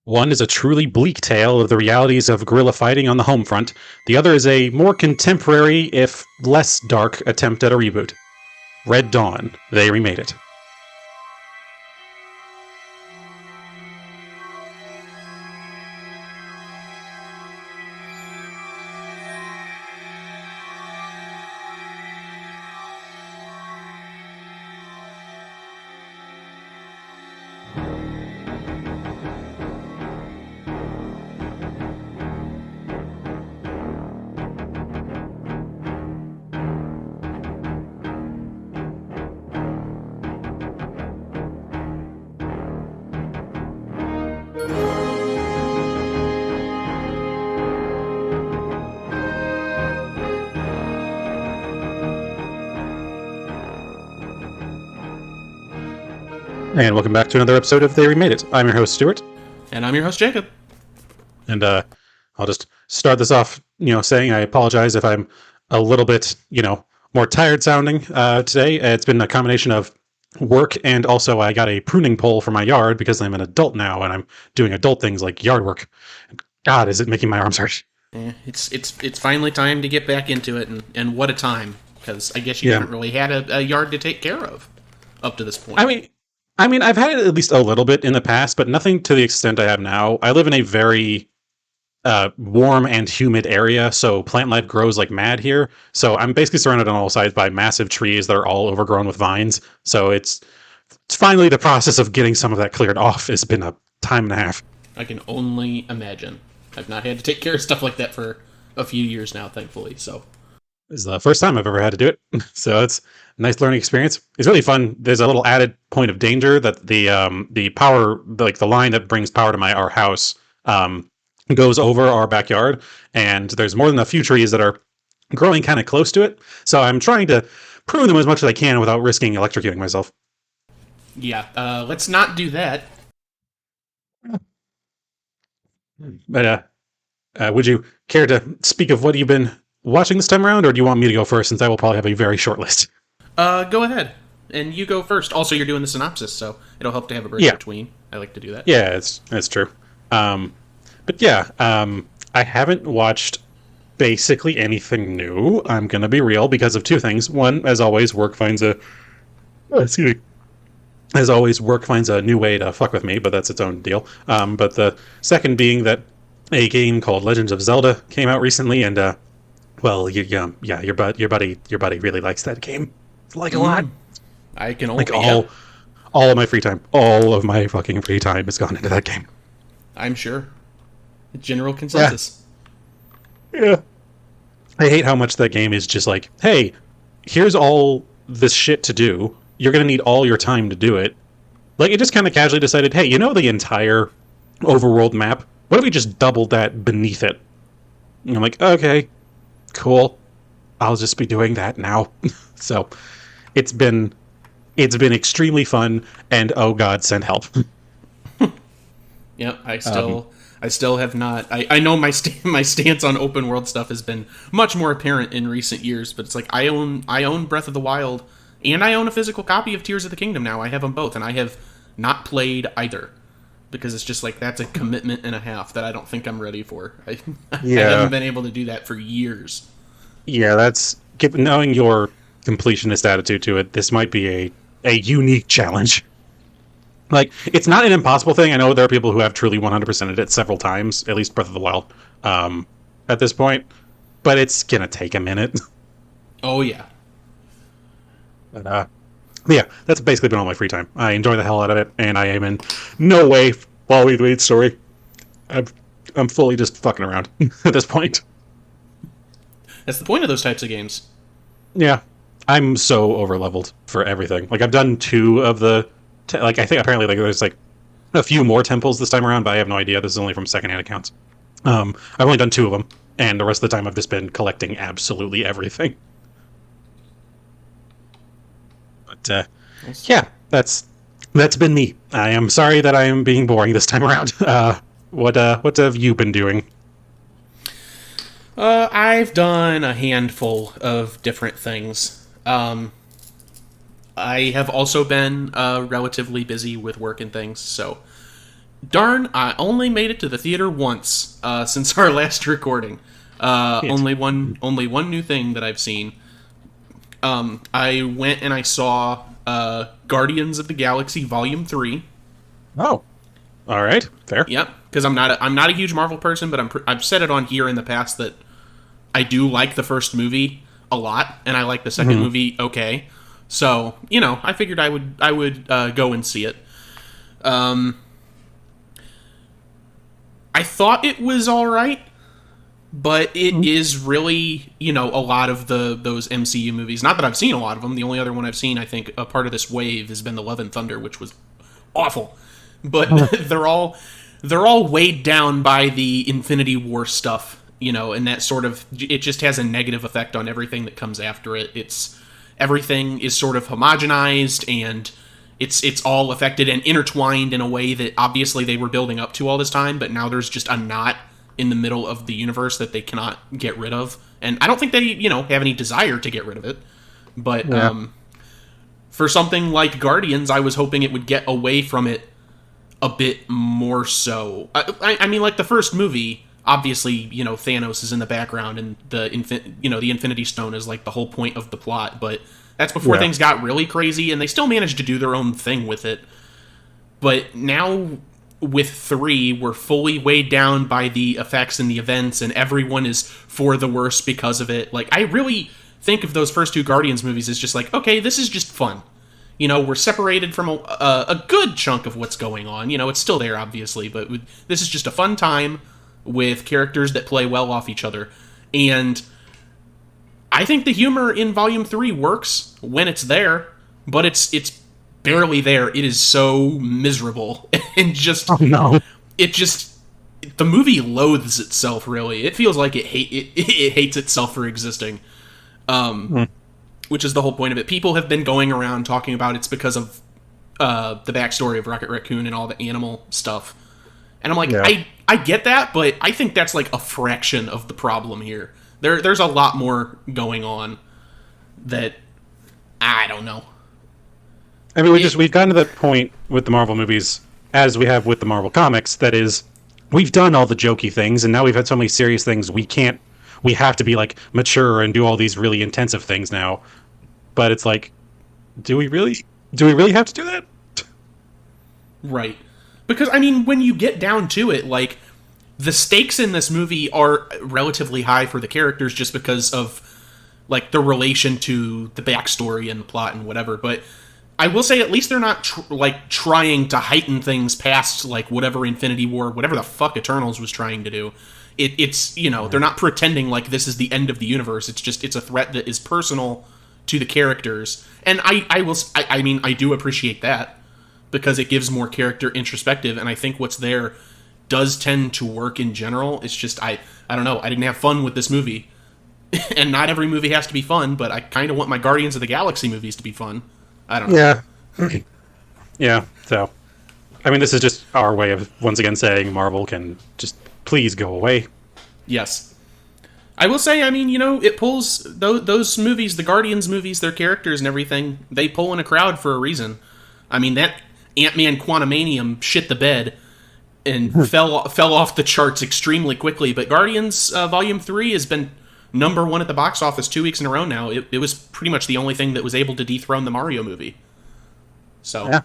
One is a truly bleak tale of the realities of guerrilla fighting on the home front. The other is a more contemporary, if less dark, attempt at a reboot. Red Dawn, They Remade It. And welcome back to another episode of They Remade It. I'm your host, Stuart. And I'm your host, Jacob. And I'll just start this off, saying I apologize if I'm a little bit, more tired sounding today. It's been a combination of work, and also I got a pruning pole for my yard because I'm an adult now and I'm doing adult things like yard work. God, is it making my arms hurt? Yeah, it's finally time to get back into it, and what a time, because I guess you haven't really had a yard to take care of up to this point. I mean, I've had it at least a little bit in the past, but nothing to the extent I have now. I live in a very warm and humid area, so plant life grows like mad here. So I'm basically surrounded on all sides by massive trees that are all overgrown with vines. So it's finally the process of getting some of that cleared off has been a time and a half. I can only imagine. I've not had to take care of stuff like that for a few years now, thankfully. So this is the first time I've ever had to do it, so it's a nice learning experience. It's really fun. There's a little added point of danger that the power, like the line that brings power to our house, goes over our backyard, and there's more than a few trees that are growing kind of close to it. So I'm trying to prune them as much as I can without risking electrocuting myself. Yeah, let's not do that. But would you care to speak of what you've been watching this time around, or do you want me to go first, since I will probably have a very short list? Go ahead. And you go first. Also, you're doing the synopsis, so it'll help to have a break between. I like to do that. Yeah, that's true. But yeah, I haven't watched basically anything new. I'm going to be real because of two things. One, as always, work finds a new way to fuck with me, but that's its own deal. But the second being that a game called Legend of Zelda came out recently, and your buddy really likes that game, like a lot. I can only all of my free time, all of my fucking free time has gone into that game. I'm sure. General consensus. Yeah. I hate how much that game is just like, hey, here's all this shit to do. You're going to need all your time to do it. Like, it just kind of casually decided, hey, the entire overworld map? What if we just doubled that beneath it? And I'm like, okay, cool. I'll just be doing that now. So, it's been extremely fun, and oh god, send help. Yep, I still have not. I know my stance on open world stuff has been much more apparent in recent years, but it's like I own Breath of the Wild, and I own a physical copy of Tears of the Kingdom now. I have them both, and I have not played either because it's just like that's a commitment and a half that I don't think I'm ready for. I haven't been able to do that for years. Yeah, knowing your completionist attitude to it. This might be a unique challenge. Like, it's not an impossible thing. I know there are people who have truly 100%ed it several times, at least Breath of the Wild, at this point. But it's gonna take a minute. Oh, yeah. But, yeah, that's basically been all my free time. I enjoy the hell out of it, and I am in no way following the lead story. I'm fully just fucking around at this point. That's the point of those types of games. Yeah. I'm so over-leveled for everything. Like, I've done 2 of the... I think apparently there's a few more temples this time around, but I have no idea. This is only from secondhand accounts. I've only done 2 of them, and the rest of the time I've just been collecting absolutely everything. But yeah, that's been me. I am sorry that I am being boring this time around. What have you been doing? I've done a handful of different things. I have also been relatively busy with work and things, so Darn, I only made it to the theater once since our last recording. Only one new thing that I've seen. I went and I saw Guardians of the Galaxy Volume 3. Oh, all right, fair. Yep, because I'm not a huge Marvel person, but I've said it on here in the past that I do like the first movie a lot, and I like the second movie okay. So I figured I would go and see it. I thought it was all right, but it is really a lot of those MCU movies. Not that I've seen a lot of them. The only other one I've seen, I think, a part of this wave has been the Love and Thunder, which was awful. But they're all weighed down by the Infinity War stuff, and that sort of, it just has a negative effect on everything that comes after it. Everything is sort of homogenized, and it's all affected and intertwined in a way that obviously they were building up to all this time, but now there's just a knot in the middle of the universe that they cannot get rid of. And I don't think they, have any desire to get rid of it. But for something like Guardians, I was hoping it would get away from it a bit more so. I mean, like the first movie, obviously, Thanos is in the background, and the Infinity Stone is like the whole point of the plot, but that's before things got really crazy, and they still managed to do their own thing with it. But now with 3, we're fully weighed down by the effects and the events, and everyone is for the worse because of it. Like, I really think of those first 2 Guardians movies as just like, okay, this is just fun. We're separated from a good chunk of what's going on. It's still there, obviously, but this is just a fun time with characters that play well off each other. And I think the humor in Volume 3 works when it's there, but it's barely there. It is so miserable. And just... Oh, no. It just... The movie loathes itself, really. It feels like it hates itself for existing. Which is the whole point of it. People have been going around talking about it's because of the backstory of Rocket Raccoon and all the animal stuff. And I'm like, I get that, but I think that's like a fraction of the problem here. There's a lot more going on that I don't know. I mean, we've gotten to that point with the Marvel movies, as we have with the Marvel comics, that is, we've done all the jokey things, and now we've had so many serious things, we have to be like mature and do all these really intensive things now. But it's like, do we really have to do that? Right. Because, I mean, when you get down to it, like, the stakes in this movie are relatively high for the characters just because of, like, the relation to the backstory and the plot and whatever. But I will say at least they're not, trying to heighten things past, like, whatever Infinity War, whatever the fuck Eternals was trying to do. It's they're not pretending like this is the end of the universe. It's a threat that is personal to the characters. And I do appreciate that, because it gives more character introspective, and I think what's there does tend to work in general. It's just, I don't know, I didn't have fun with this movie. And not every movie has to be fun, but I kind of want my Guardians of the Galaxy movies to be fun. I don't know. Yeah. Yeah, so, I mean, this is just our way of, once again, saying Marvel can just please go away. Yes. I will say, I mean, it pulls, those movies, the Guardians movies, their characters and everything, they pull in a crowd for a reason. I mean, that Ant-Man Quantumanium shit the bed and fell off the charts extremely quickly, but Guardians Volume 3 has been number 1 at the box office 2 weeks in a row now. It was pretty much the only thing that was able to dethrone the Mario movie. So... Yeah.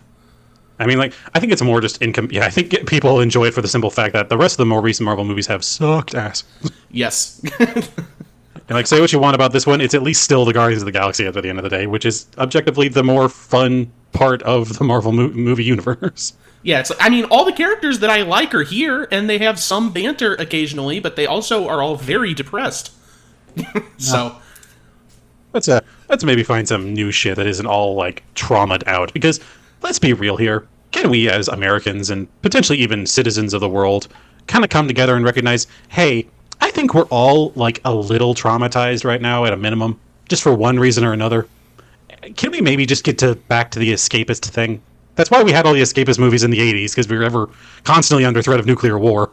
I mean, like, I think it's more just I think people enjoy it for the simple fact that the rest of the more recent Marvel movies have sucked ass. Yes. And, like, say what you want about this one, it's at least still the Guardians of the Galaxy at the end of the day, which is objectively the more fun part of the Marvel movie universe. Yeah, it's, I mean, all the characters that I like are here, and they have some banter occasionally, but they also are all very depressed. So... Let's maybe find some new shit that isn't all, like, traumatized out, because... Let's be real here. Can we, as Americans and potentially even citizens of the world, kind of come together and recognize, hey, I think we're all, like, a little traumatized right now at a minimum, just for one reason or another. Can we maybe just get back to the escapist thing? That's why we had all the escapist movies in the 80s, because we were ever constantly under threat of nuclear war.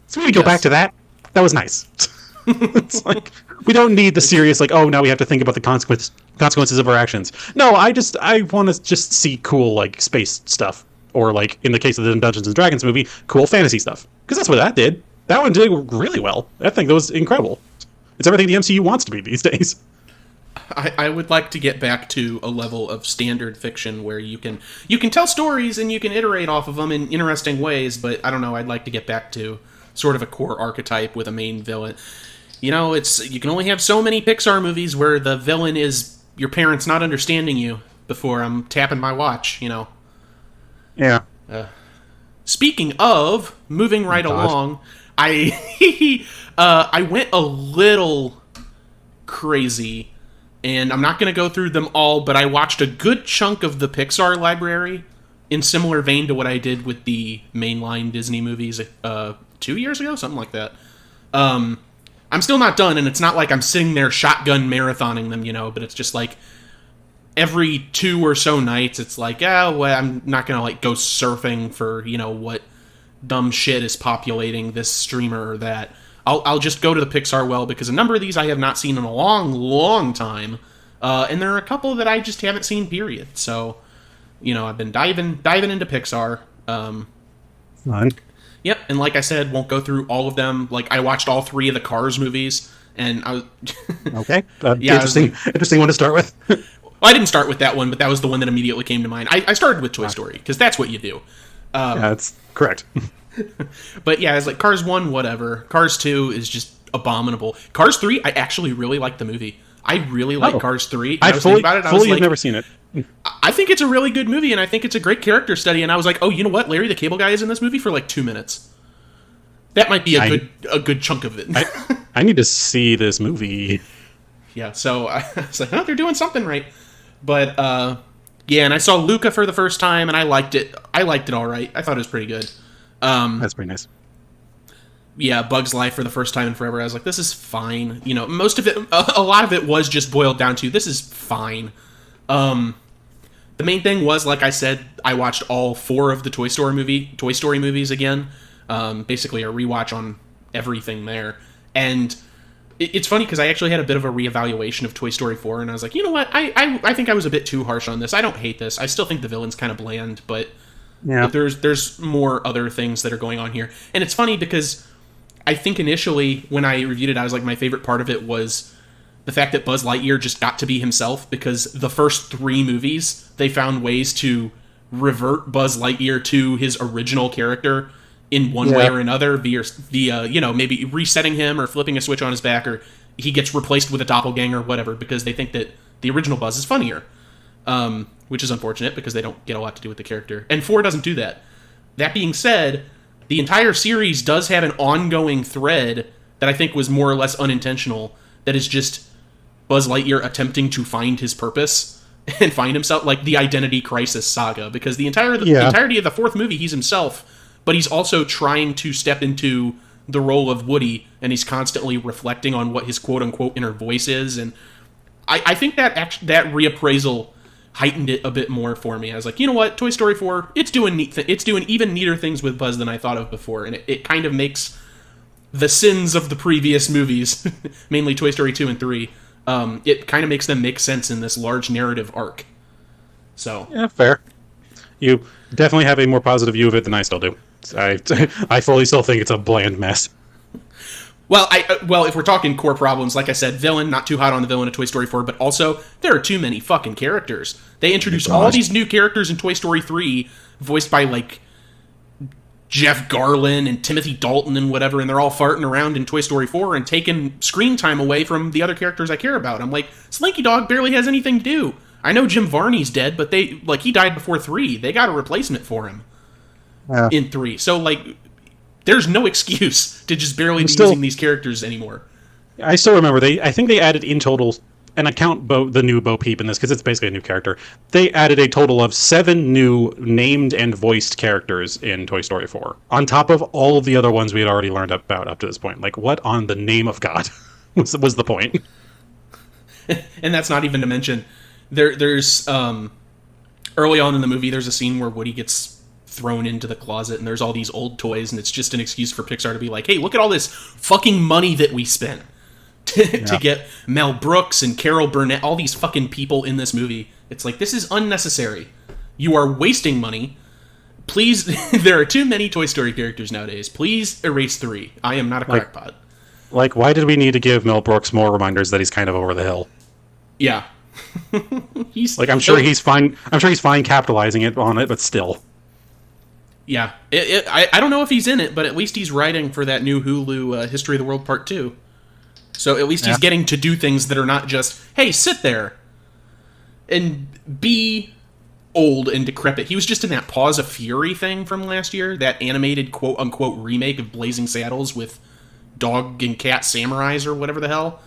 So maybe go back to that. That was nice. It's like, we don't need the serious, like, oh, now we have to think about the consequences of our actions. No, I want to just see cool, like, space stuff. or like in the case of the Dungeons and Dragons movie, cool fantasy stuff. Because that's what that did. That one did really well. I think that was incredible. It's everything the MCU wants to be these days. I would like to get back to a level of standard fiction where you can tell stories and you can iterate off of them in interesting ways, but I don't know, I'd like to get back to sort of a core archetype with a main villain. You know, you can only have so many Pixar movies where the villain is your parents not understanding you before I'm tapping my watch, you know. Yeah. Speaking of moving right along, I I went a little crazy, and I'm not going to go through them all, but I watched a good chunk of the Pixar library in similar vein to what I did with the mainline Disney movies 2 years ago, something like that. I'm still not done, and it's not like I'm sitting there shotgun marathoning them, you know, but it's just like every 2 or so nights, it's like, well, I'm not going to like go surfing for, you know, what dumb shit is populating this streamer or that. I'll just go to the Pixar well, because a number of these I have not seen in a long, long time. And there are a couple that I just haven't seen, period. So, you know, I've been diving into Pixar. Fun. Yep, and like I said, won't go through all of them. Like, I watched all 3 of the Cars movies, and I was... Okay. Yeah, interesting one to start with. Well, I didn't start with that one, but that was the one that immediately came to mind. I started with Toy Story, because that's what you do. Yeah, that's correct. But yeah, it's like Cars 1, whatever. Cars 2 is just abominable. Cars 3, I actually really like the movie. I really like Cars 3. I fully have never seen it. I think it's a really good movie, and I think it's a great character study, and I was like, oh, you know what? Larry the Cable Guy is in this movie for like 2 minutes. That might be a good chunk of it. I need to see this movie. Yeah, so I was like, oh, they're doing something right. But, yeah, and I saw Luca for the first time, and I liked it. I liked it all right. I thought it was pretty good. That's pretty nice. Yeah, Bug's Life for the first time in forever. I was like, this is fine. You know, most of it, a lot of it was just boiled down to, this is fine. The main thing was, like I said, I watched all 4 of the Toy Story movies again. Basically a rewatch on everything there. And it's funny because I actually had a bit of a reevaluation of Toy Story 4, and I was like, you know what? I think I was a bit too harsh on this. I don't hate this. I still think the villain's kind of bland, but yeah, there's more other things that are going on here. And it's funny because I think initially when I reviewed it, I was like, my favorite part of it was the fact that Buzz Lightyear just got to be himself, because the first 3 movies, they found ways to revert Buzz Lightyear to his original character in one way or another, via you know, maybe resetting him or flipping a switch on his back, or he gets replaced with a doppelganger or whatever, because they think that the original Buzz is funnier. Which is unfortunate, because they don't get a lot to do with the character. And 4 doesn't do that. That being said, the entire series does have an ongoing thread that I think was more or less unintentional, that is just Buzz Lightyear attempting to find his purpose and find himself, like the identity crisis saga, because the entirety of the 4th movie, he's himself, but he's also trying to step into the role of Woody, and he's constantly reflecting on what his quote-unquote inner voice is, and I think that reappraisal heightened it a bit more for me. I was like, you know what, Toy Story 4, it's doing even neater things with Buzz than I thought of before, and it kind of makes the sins of the previous movies, mainly Toy Story 2 and 3, it kind of makes them make sense in this large narrative arc. So yeah, fair. You definitely have a more positive view of it than I still do. I fully still think it's a bland mess. Well, if we're talking core problems, like I said, villain, not too hot on the villain of Toy Story 4, but also, there are too many fucking characters. They introduced all these new characters in Toy Story 3, voiced by, like, Jeff Garlin and Timothy Dalton and whatever, and they're all farting around in Toy Story 4 and taking screen time away from the other characters I care about. I'm like, Slinky Dog barely has anything to do. I know Jim Varney's dead, but he died before 3. They got a replacement for him in 3. So, like, there's no excuse to just barely be using these characters anymore. I still remember, I think they added in total, and I count the new Bo Peep in this, because it's basically a new character. They added a total of 7 new named and voiced characters in Toy Story 4, on top of all of the other ones we had already learned about up to this point. Like, what on the name of God was the point? And that's not even to mention, there's early on in the movie, there's a scene where Woody gets thrown into the closet, and there's all these old toys, and it's just an excuse for Pixar to be like, hey, look at all this fucking money that we spent to get Mel Brooks and Carol Burnett, all these fucking people in this movie. It's like, this is unnecessary. You are wasting money Please, there are too many Toy Story characters nowadays. Please erase 3. I am not a crackpot. Like, why did we need to give Mel Brooks more reminders that he's kind of over the hill? Yeah. I'm sure he's fine. I'm sure he's fine capitalizing on it, but still. Yeah. I don't know if he's in it, but at least he's writing for that new Hulu History of the World Part 2. So at least he's getting to do things that are not just, hey, sit there and be old and decrepit. He was just in that Paws of Fury thing from last year, that animated quote-unquote remake of Blazing Saddles with dog and cat samurais or whatever the hell.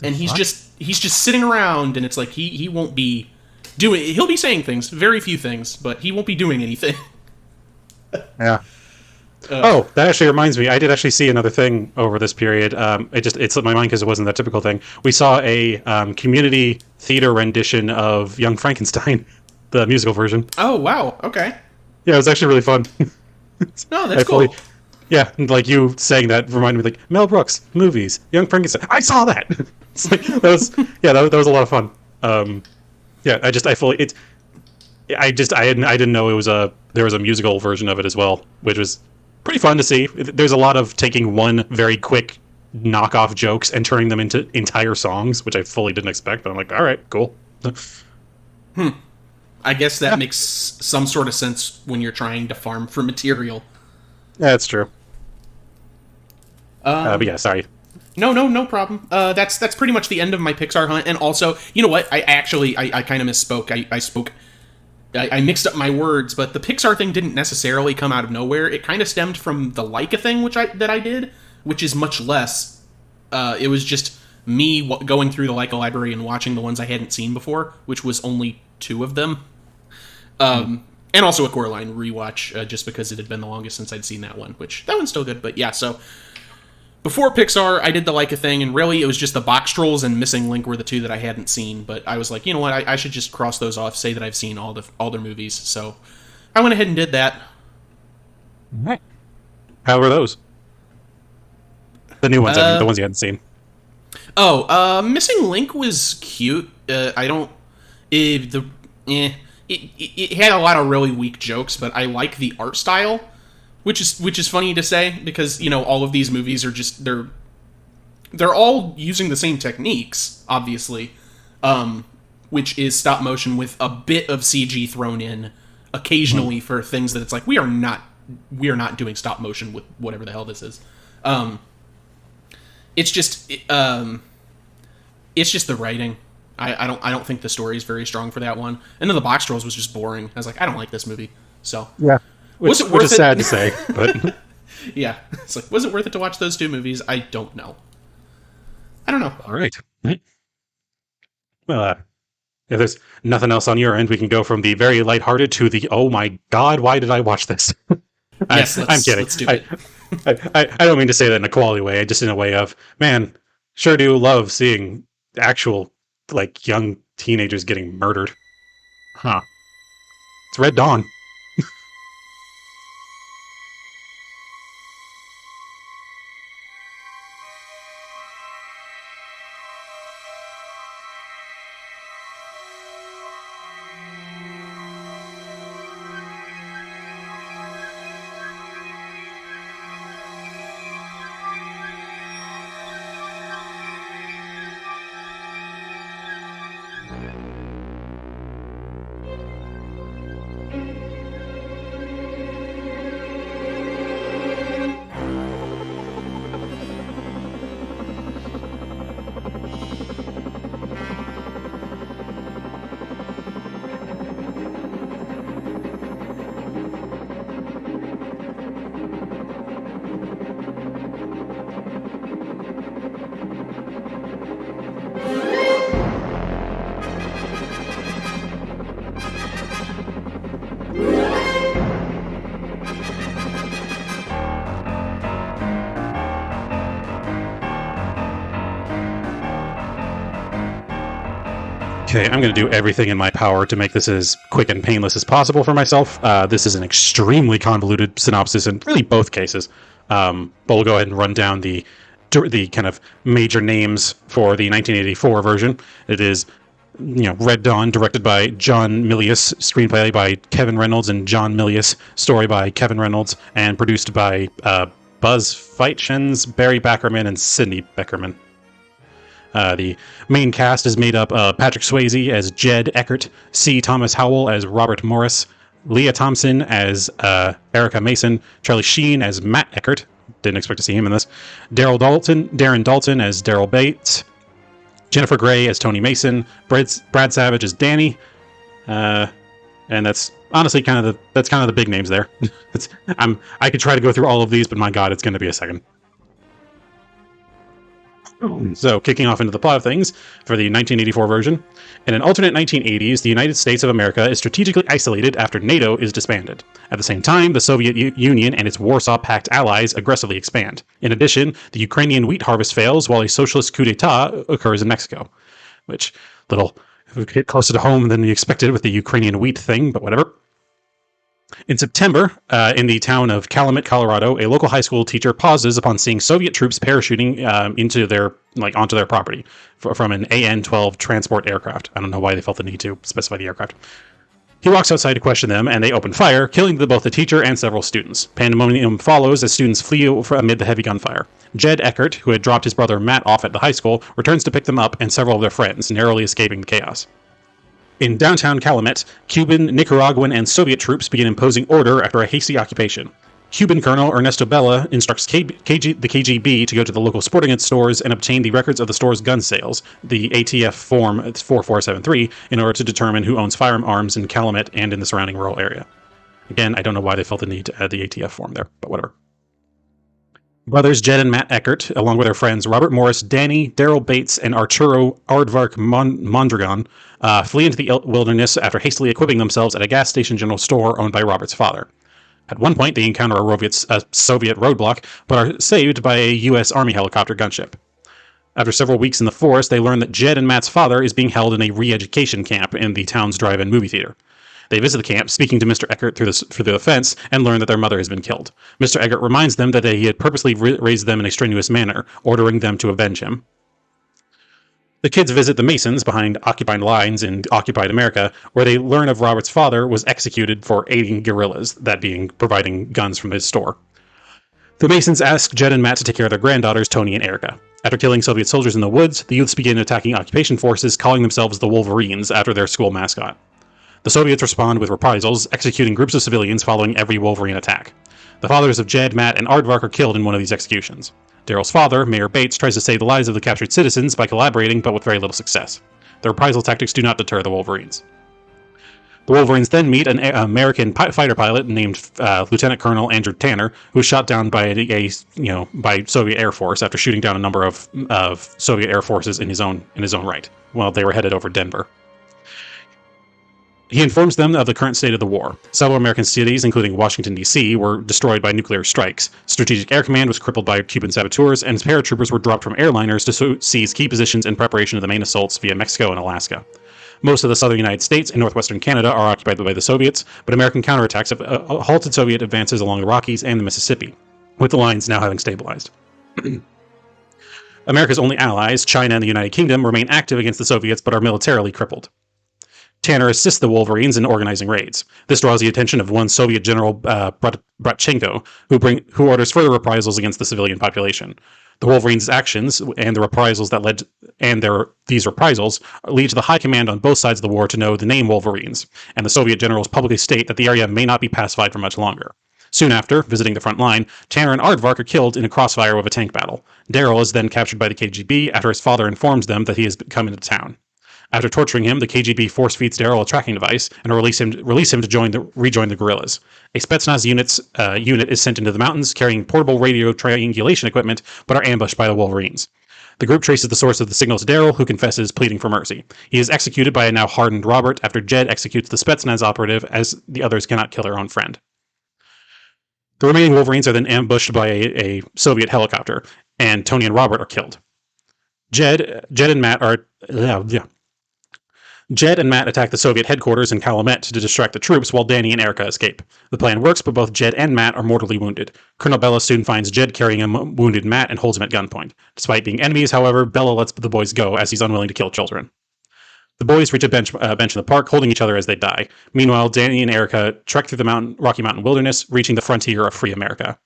And he's just sitting around, and it's like he won't be doing. He'll be saying things, very few things, but he won't be doing anything. Yeah. Oh, that actually reminds me. I did actually see another thing over this period. It slipped my mind because it wasn't that typical thing. We saw a community theater rendition of Young Frankenstein, the musical version. Oh wow! Okay. Yeah, it was actually really fun. No, that's cool. Yeah, like you saying that reminded me, like Mel Brooks movies, Young Frankenstein. I saw that. It's like that was a lot of fun. Yeah, I didn't know there was a musical version of it as well, which was pretty fun to see. There's a lot of taking one very quick knockoff jokes and turning them into entire songs, which I fully didn't expect. But I'm like, all right, cool. I guess that makes some sort of sense when you're trying to farm for material. Yeah, that's true. But yeah, sorry. No problem. That's pretty much the end of my Pixar hunt. And also, you know what? I kind of misspoke. I mixed up my words, but the Pixar thing didn't necessarily come out of nowhere. It kind of stemmed from the Leica thing, that I did, which is much less. It was just me going through the Leica library and watching the ones I hadn't seen before, which was only 2 of them. And also a Coraline rewatch, just because it had been the longest since I'd seen that one, which that one's still good. But yeah, so before Pixar, I did the Leica thing, and really it was just the Box Trolls and Missing Link were the 2 that I hadn't seen. But I was like, you know what, I should just cross those off, say that I've seen all their movies. So I went ahead and did that. Right. How were those? The new ones, I mean, the ones you hadn't seen. Oh, Missing Link was cute. It had a lot of really weak jokes, but I like the art style, which is funny to say because, you know, all of these movies are just they're all using the same techniques, obviously, which is stop motion with a bit of CG thrown in occasionally for things that it's like we are not doing stop motion with whatever the hell this is. It's just the writing. I don't think the story is very strong for that one. And then the Box Trolls was just boring. I was like, I don't like this movie. So yeah, was it worth which is sad to say, but yeah, it's like, was it worth it to watch those 2 movies? I don't know. I don't know. All right. Well, if there's nothing else on your end, we can go from the very lighthearted to the oh my god, why did I watch this? Yes, I'm kidding. Let's do it. I don't mean to say that in a quality way. Just in a way of, man, sure do love seeing actual like young teenagers getting murdered. Huh. It's Red Dawn. Okay, I'm going to do everything in my power to make this as quick and painless as possible for myself. This is an extremely convoluted synopsis in really both cases. But we'll go ahead and run down the kind of major names for the 1984 version. It is Red Dawn, directed by John Milius, screenplay by Kevin Reynolds and John Milius, story by Kevin Reynolds, and produced by Buzz Feitshens, Barry Backerman, and Sidney Beckerman. The main cast is made up of Patrick Swayze as Jed Eckert, C. Thomas Howell as Robert Morris, Leah Thompson as Erica Mason, Charlie Sheen as Matt Eckert, didn't expect to see him in this, Darren Dalton as Daryl Bates, Jennifer Grey as Tony Mason, Brad Savage as Danny, and that's honestly kind of the big names there. I could try to go through all of these, but my God, it's going to be a second. So, kicking off into the plot of things for the 1984 version. In an alternate 1980s, the United States of America is strategically isolated after NATO is disbanded. At the same time, the Soviet Union and its Warsaw Pact allies aggressively expand. In addition, the Ukrainian wheat harvest fails while a socialist coup d'etat occurs in Mexico. Which, little hit closer to home than we expected with the Ukrainian wheat thing, but whatever. In September, in the town of Calumet, Colorado, a local high school teacher pauses upon seeing Soviet troops parachuting onto their property from an AN-12 transport aircraft. I don't know why they felt the need to specify the aircraft. He walks outside to question them, and they open fire, killing both the teacher and several students. Pandemonium follows as students flee amid the heavy gunfire. Jed Eckert, who had dropped his brother Matt off at the high school, returns to pick them up and several of their friends, narrowly escaping the chaos. In downtown Calumet, Cuban, Nicaraguan, and Soviet troops begin imposing order after a hasty occupation. Cuban Colonel Ernesto Bella instructs the KGB to go to the local sporting goods stores and obtain the records of the store's gun sales, the ATF Form 4473, in order to determine who owns firearms in Calumet and in the surrounding rural area. Again, I don't know why they felt the need to add the ATF form there, but whatever. Brothers Jed and Matt Eckert, along with their friends Robert Morris, Danny, Daryl Bates, and Arturo Aardvark Mondragon, flee into the wilderness after hastily equipping themselves at a gas station general store owned by Robert's father. At one point, they encounter a Soviet roadblock, but are saved by a U.S. Army helicopter gunship. After several weeks in the forest, they learn that Jed and Matt's father is being held in a re-education camp in the town's drive-in movie theater. They visit the camp, speaking to Mr. Eckert through the fence, and learn that their mother has been killed. Mr. Eckert reminds them that he had purposely raised them in a strenuous manner, ordering them to avenge him. The kids visit the Masons behind occupied lines in occupied America, where they learn of Robert's father was executed for aiding guerrillas, that being providing guns from his store. The Masons ask Jed and Matt to take care of their granddaughters, Tony and Erica. After killing Soviet soldiers in the woods, the youths begin attacking occupation forces, calling themselves the Wolverines after their school mascot. The Soviets respond with reprisals, executing groups of civilians following every Wolverine attack. The fathers of Jed, Matt, and Aardvark are killed in one of these executions. Daryl's father, Mayor Bates, tries to save the lives of the captured citizens by collaborating, but with very little success. The reprisal tactics do not deter the Wolverines. The Wolverines then meet an American fighter pilot named Lieutenant Colonel Andrew Tanner, who was shot down by by Soviet Air Force after shooting down a number of Soviet Air Forces in his own right while they were headed over Denver. He informs them of the current state of the war. Several American cities, including Washington, D.C., were destroyed by nuclear strikes. Strategic Air Command was crippled by Cuban saboteurs, and paratroopers were dropped from airliners to seize key positions in preparation of the main assaults via Mexico and Alaska. Most of the southern United States and northwestern Canada are occupied by the Soviets, but American counterattacks have halted Soviet advances along the Rockies and the Mississippi, with the lines now having stabilized. America's only allies, China and the United Kingdom, remain active against the Soviets but are militarily crippled. Tanner assists the Wolverines in organizing raids. This draws the attention of one Soviet general, Bratchenko, who orders further reprisals against the civilian population. The Wolverines' actions and the reprisals these reprisals lead to the high command on both sides of the war to know the name Wolverines, and the Soviet generals publicly state that the area may not be pacified for much longer. Soon after, visiting the front line, Tanner and Aardvark are killed in a crossfire of a tank battle. Daryl is then captured by the KGB after his father informs them that he has come into town. After torturing him, the KGB force-feeds Daryl a tracking device and release him to rejoin the guerrillas. A Spetsnaz unit is sent into the mountains carrying portable radio triangulation equipment, but are ambushed by the Wolverines. The group traces the source of the signal to Daryl, who confesses, pleading for mercy. He is executed by a now hardened Robert after Jed executes the Spetsnaz operative, as the others cannot kill their own friend. The remaining Wolverines are then ambushed by a Soviet helicopter, and Tony and Robert are killed. Jed and Matt attack the Soviet headquarters in Calumet to distract the troops while Danny and Erica escape. The plan works, but both Jed and Matt are mortally wounded. Colonel Bella soon finds Jed carrying a wounded Matt and holds him at gunpoint. Despite being enemies, however, Bella lets the boys go as he's unwilling to kill children. The boys reach a bench in the park, holding each other as they die. Meanwhile, Danny and Erica trek through the Rocky Mountain wilderness, reaching the frontier of free America.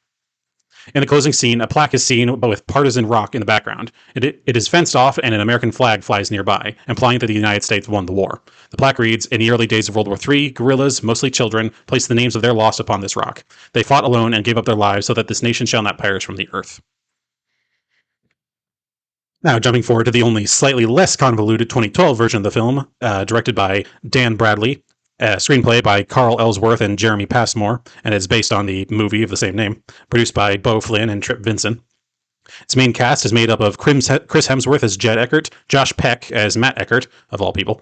In the closing scene, a plaque is seen, but with partisan rock in the background. It is fenced off, and an American flag flies nearby, implying that the United States won the war. The plaque reads, "In the early days of World War III, guerrillas, mostly children, placed the names of their lost upon this rock. They fought alone and gave up their lives so that this nation shall not perish from the earth." Now, jumping forward to the only slightly less convoluted 2012 version of the film, directed by Dan Bradley, a screenplay by Carl Ellsworth and Jeremy Passmore, and is based on the movie of the same name, produced by Beau Flynn and Trip Vinson. Its main cast is made up of Chris Hemsworth as Jed Eckert, Josh Peck as Matt Eckert, of all people,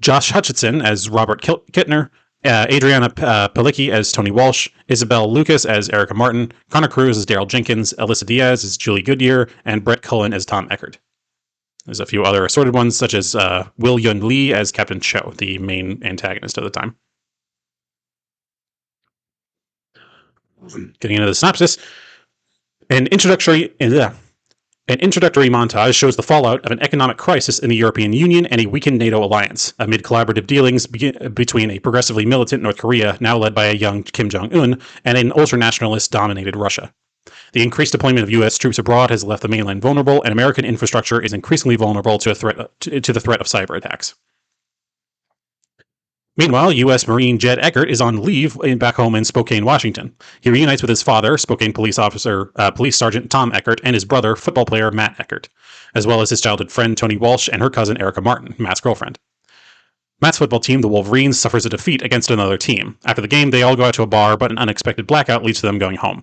Josh Hutcherson as Robert Kittner, Adriana Palicki as Tony Walsh, Isabel Lucas as Erica Martin, Connor Cruz as Daryl Jenkins, Alyssa Diaz as Julie Goodyear, and Brett Cullen as Tom Eckert. There's a few other assorted ones, such as Will Yun Lee as Captain Cho, the main antagonist of the time. Getting into the synopsis, an introductory montage shows the fallout of an economic crisis in the European Union and a weakened NATO alliance, amid collaborative dealings between a progressively militant North Korea, now led by a young Kim Jong-un, and an ultranationalist-dominated Russia. The increased deployment of U.S. troops abroad has left the mainland vulnerable, and American infrastructure is increasingly vulnerable to the threat of cyber attacks. Meanwhile, U.S. Marine Jed Eckert is on leave back home in Spokane, Washington. He reunites with his father, Spokane Police Sergeant Tom Eckert, and his brother, football player Matt Eckert, as well as his childhood friend Tony Walsh and her cousin Erica Martin, Matt's girlfriend. Matt's football team, the Wolverines, suffers a defeat against another team. After the game, they all go out to a bar, but an unexpected blackout leads to them going home.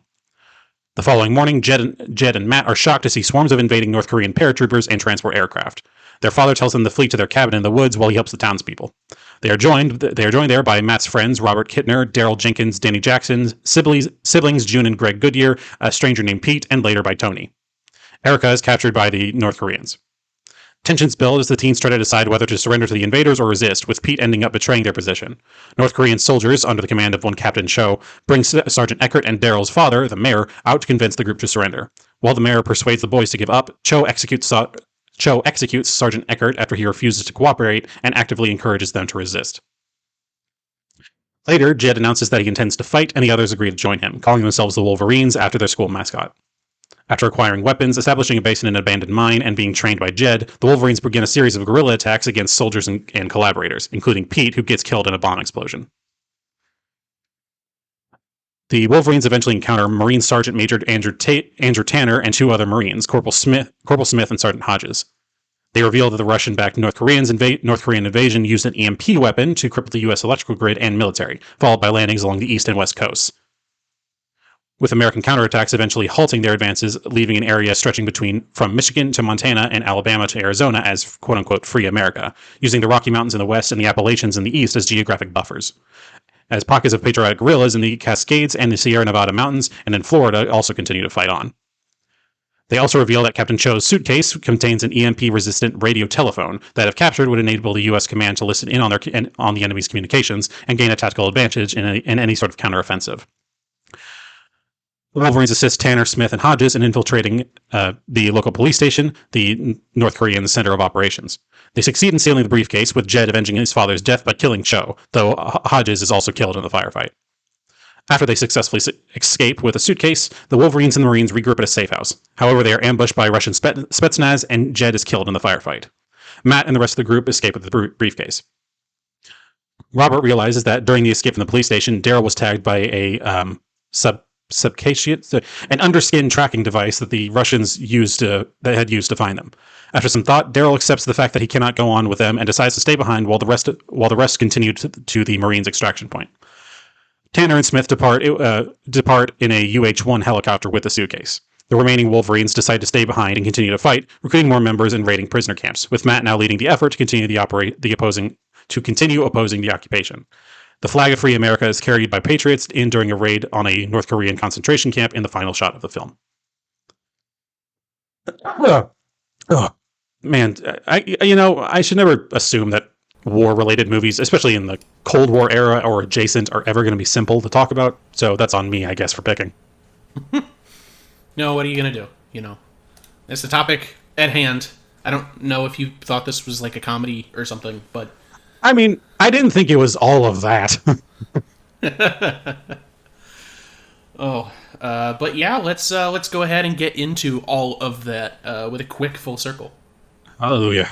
The following morning, Jed and Matt are shocked to see swarms of invading North Korean paratroopers and transport aircraft. Their father tells them to flee to their cabin in the woods while he helps the townspeople. They are joined there by Matt's friends Robert Kittner, Daryl Jenkins, Danny Jackson, siblings June and Greg Goodyear, a stranger named Pete, and later by Tony. Erica is captured by the North Koreans. Tensions build as the teens try to decide whether to surrender to the invaders or resist, with Pete ending up betraying their position. North Korean soldiers, under the command of one Captain Cho, bring Sergeant Eckert and Daryl's father, the mayor, out to convince the group to surrender. While the mayor persuades the boys to give up, Cho executes Sergeant Eckert after he refuses to cooperate and actively encourages them to resist. Later, Jed announces that he intends to fight, and the others agree to join him, calling themselves the Wolverines after their school mascot. After acquiring weapons, establishing a base in an abandoned mine, and being trained by Jed, the Wolverines begin a series of guerrilla attacks against soldiers and collaborators, including Pete, who gets killed in a bomb explosion. The Wolverines eventually encounter Marine Sergeant Major Andrew Tanner and two other Marines, Corporal Smith and Sergeant Hodges. They reveal that the Russian-backed North Korean invasion used an EMP weapon to cripple the U.S. electrical grid and military, followed by landings along the east and west coasts, with American counterattacks eventually halting their advances, leaving an area stretching from Michigan to Montana and Alabama to Arizona as quote-unquote free America, using the Rocky Mountains in the west and the Appalachians in the east as geographic buffers, as pockets of patriotic guerrillas in the Cascades and the Sierra Nevada mountains and in Florida also continue to fight on. They also reveal that Captain Cho's suitcase contains an EMP-resistant radio telephone that, if captured, would enable the U.S. command to listen in on the enemy's communications and gain a tactical advantage in any sort of counteroffensive. The Wolverines assist Tanner, Smith, and Hodges in infiltrating the local police station, the North Korean center of operations. They succeed in stealing the briefcase, with Jed avenging his father's death by killing Cho, though Hodges is also killed in the firefight. After they successfully escape with a suitcase, the Wolverines and the Marines regroup at a safe house. However, they are ambushed by Russian Spetsnaz, and Jed is killed in the firefight. Matt and the rest of the group escape with the briefcase. Robert realizes that during the escape from the police station, Daryl was tagged by a an underskin tracking device that the Russians had used to find them. After some thought, Daryl accepts the fact that he cannot go on with them and decides to stay behind while the rest continue to the Marines' extraction point. Tanner and Smith depart in a UH-1 helicopter with the suitcase. The remaining Wolverines decide to stay behind and continue to fight, recruiting more members and raiding prisoner camps, with Matt now leading the effort to continue opposing the occupation. The flag of Free America is carried by patriots during a raid on a North Korean concentration camp in the final shot of the film. Man, I should never assume that war-related movies, especially in the Cold War era or adjacent, are ever going to be simple to talk about. So that's on me, I guess, for picking. No, what are you going to do? It's the topic at hand. I don't know if you thought this was like a comedy or something, but I mean, I didn't think it was all of that. but yeah, let's go ahead and get into all of that with a quick full circle. Hallelujah.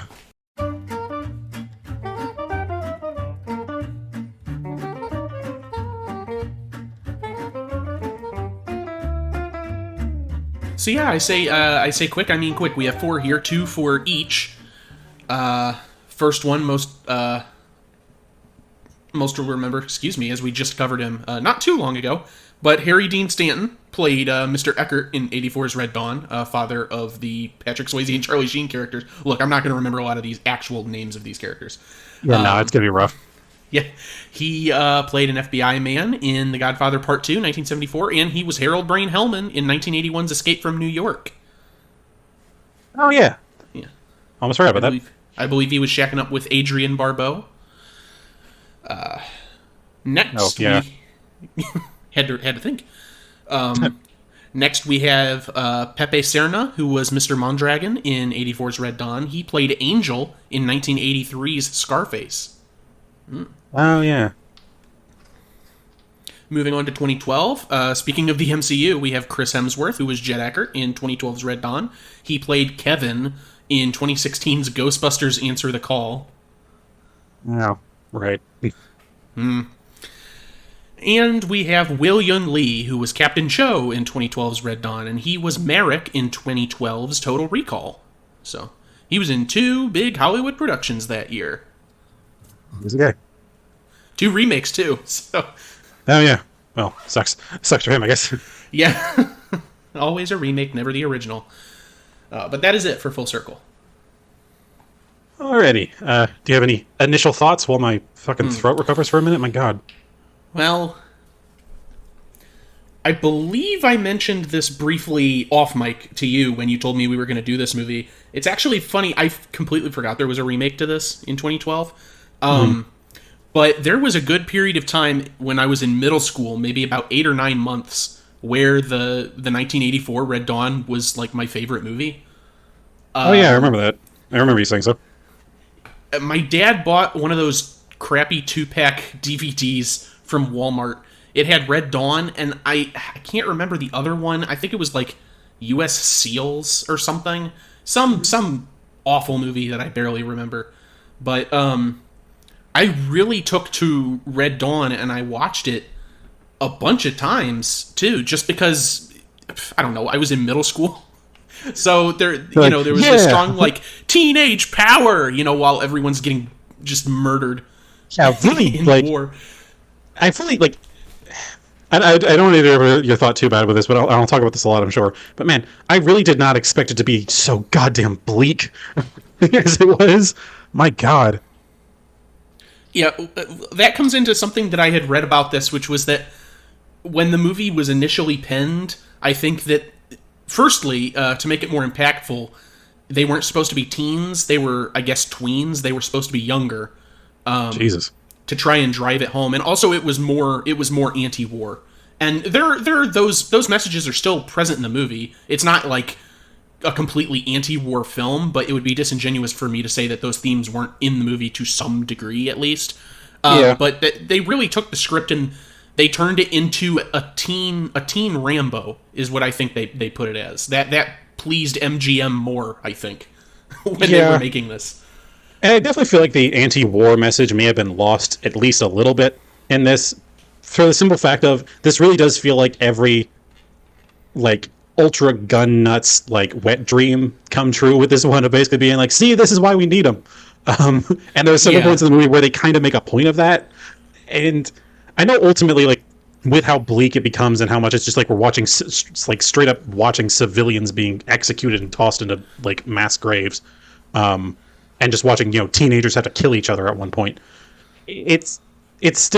So yeah, I say quick. I mean quick. We have 4 here, 2 for each. First one, most will remember. Excuse me, as we just covered him not too long ago. But Harry Dean Stanton played Mr. Eckert in '84's Red Dawn, father of the Patrick Swayze and Charlie Sheen characters. Look, I'm not going to remember a lot of these actual names of these characters. Yeah, no, it's gonna be rough. Yeah, he played an FBI man in The Godfather Part 2, 1974, and he was Harold Brain Hellman in 1981's Escape from New York. Oh, yeah. Yeah, Almost forgot about that. I believe he was shacking up with Adrienne Barbeau. Next, yeah. we had to think. Next, we have Pepe Serna, who was Mr. Mondragon in '84's Red Dawn. He played Angel in 1983's Scarface. Oh, yeah. Moving on to 2012, speaking of the MCU, we have Chris Hemsworth, who was Jet Eckert in 2012's Red Dawn. He played Kevin in 2016's Ghostbusters Answer the Call. Oh, right. And we have Will Yun Lee, who was Captain Cho in 2012's Red Dawn, and he was Merrick in 2012's Total Recall. So, he was in 2 big Hollywood productions that year. He's a guy. 2 remakes, too. So, oh, yeah. Well, sucks for him, I guess. yeah. Always a remake, never the original. But that is it for Full Circle. Alrighty. Do you have any initial thoughts while my fucking throat recovers for a minute? My God. Well, I believe I mentioned this briefly off mic to you when you told me we were going to do this movie. It's actually funny. I completely forgot there was a remake to this in 2012. But there was a good period of time when I was in middle school, maybe about 8 or 9 months, where the 1984 Red Dawn was like my favorite movie. Oh, yeah, I remember that. I remember you saying so. My dad bought one of those crappy 2-pack DVDs from Walmart. It had Red Dawn, and I can't remember the other one. I think it was like U.S. SEALs or something. Some awful movie that I barely remember. But I really took to Red Dawn, and I watched it a bunch of times, too, just because, I don't know, I was in middle school. So there was this strong, like, teenage power, while everyone's getting just murdered in war. I fully, like, I don't want to hear your thought too bad with this, but I'll talk about this a lot, I'm sure. But man, I really did not expect it to be so goddamn bleak as it was. My God. Yeah, that comes into something that I had read about this, which was that when the movie was initially penned, I think that, firstly, to make it more impactful, they weren't supposed to be teens. They were, I guess, tweens. They were supposed to be younger. Jesus. To try and drive it home, and also it was more anti-war, and there those messages are still present in the movie. It's not like a completely anti-war film, but it would be disingenuous for me to say that those themes weren't in the movie to some degree, at least. But they really took the script and they turned it into a teen Rambo, is what I think they put it as. That pleased MGM more, I think, when they were making this. And I definitely feel like the anti-war message may have been lost at least a little bit in this, for the simple fact of this really does feel like every, like, ultra gun nuts, like, wet dream come true with this one of basically being like, see, this is why we need them. And there's several points in the movie where they kind of make a point of that. And I know ultimately, like, with how bleak it becomes and how much it's just like we're watching, like, straight up watching civilians being executed and tossed into, like, mass graves. And just watching, teenagers have to kill each other at one point. It at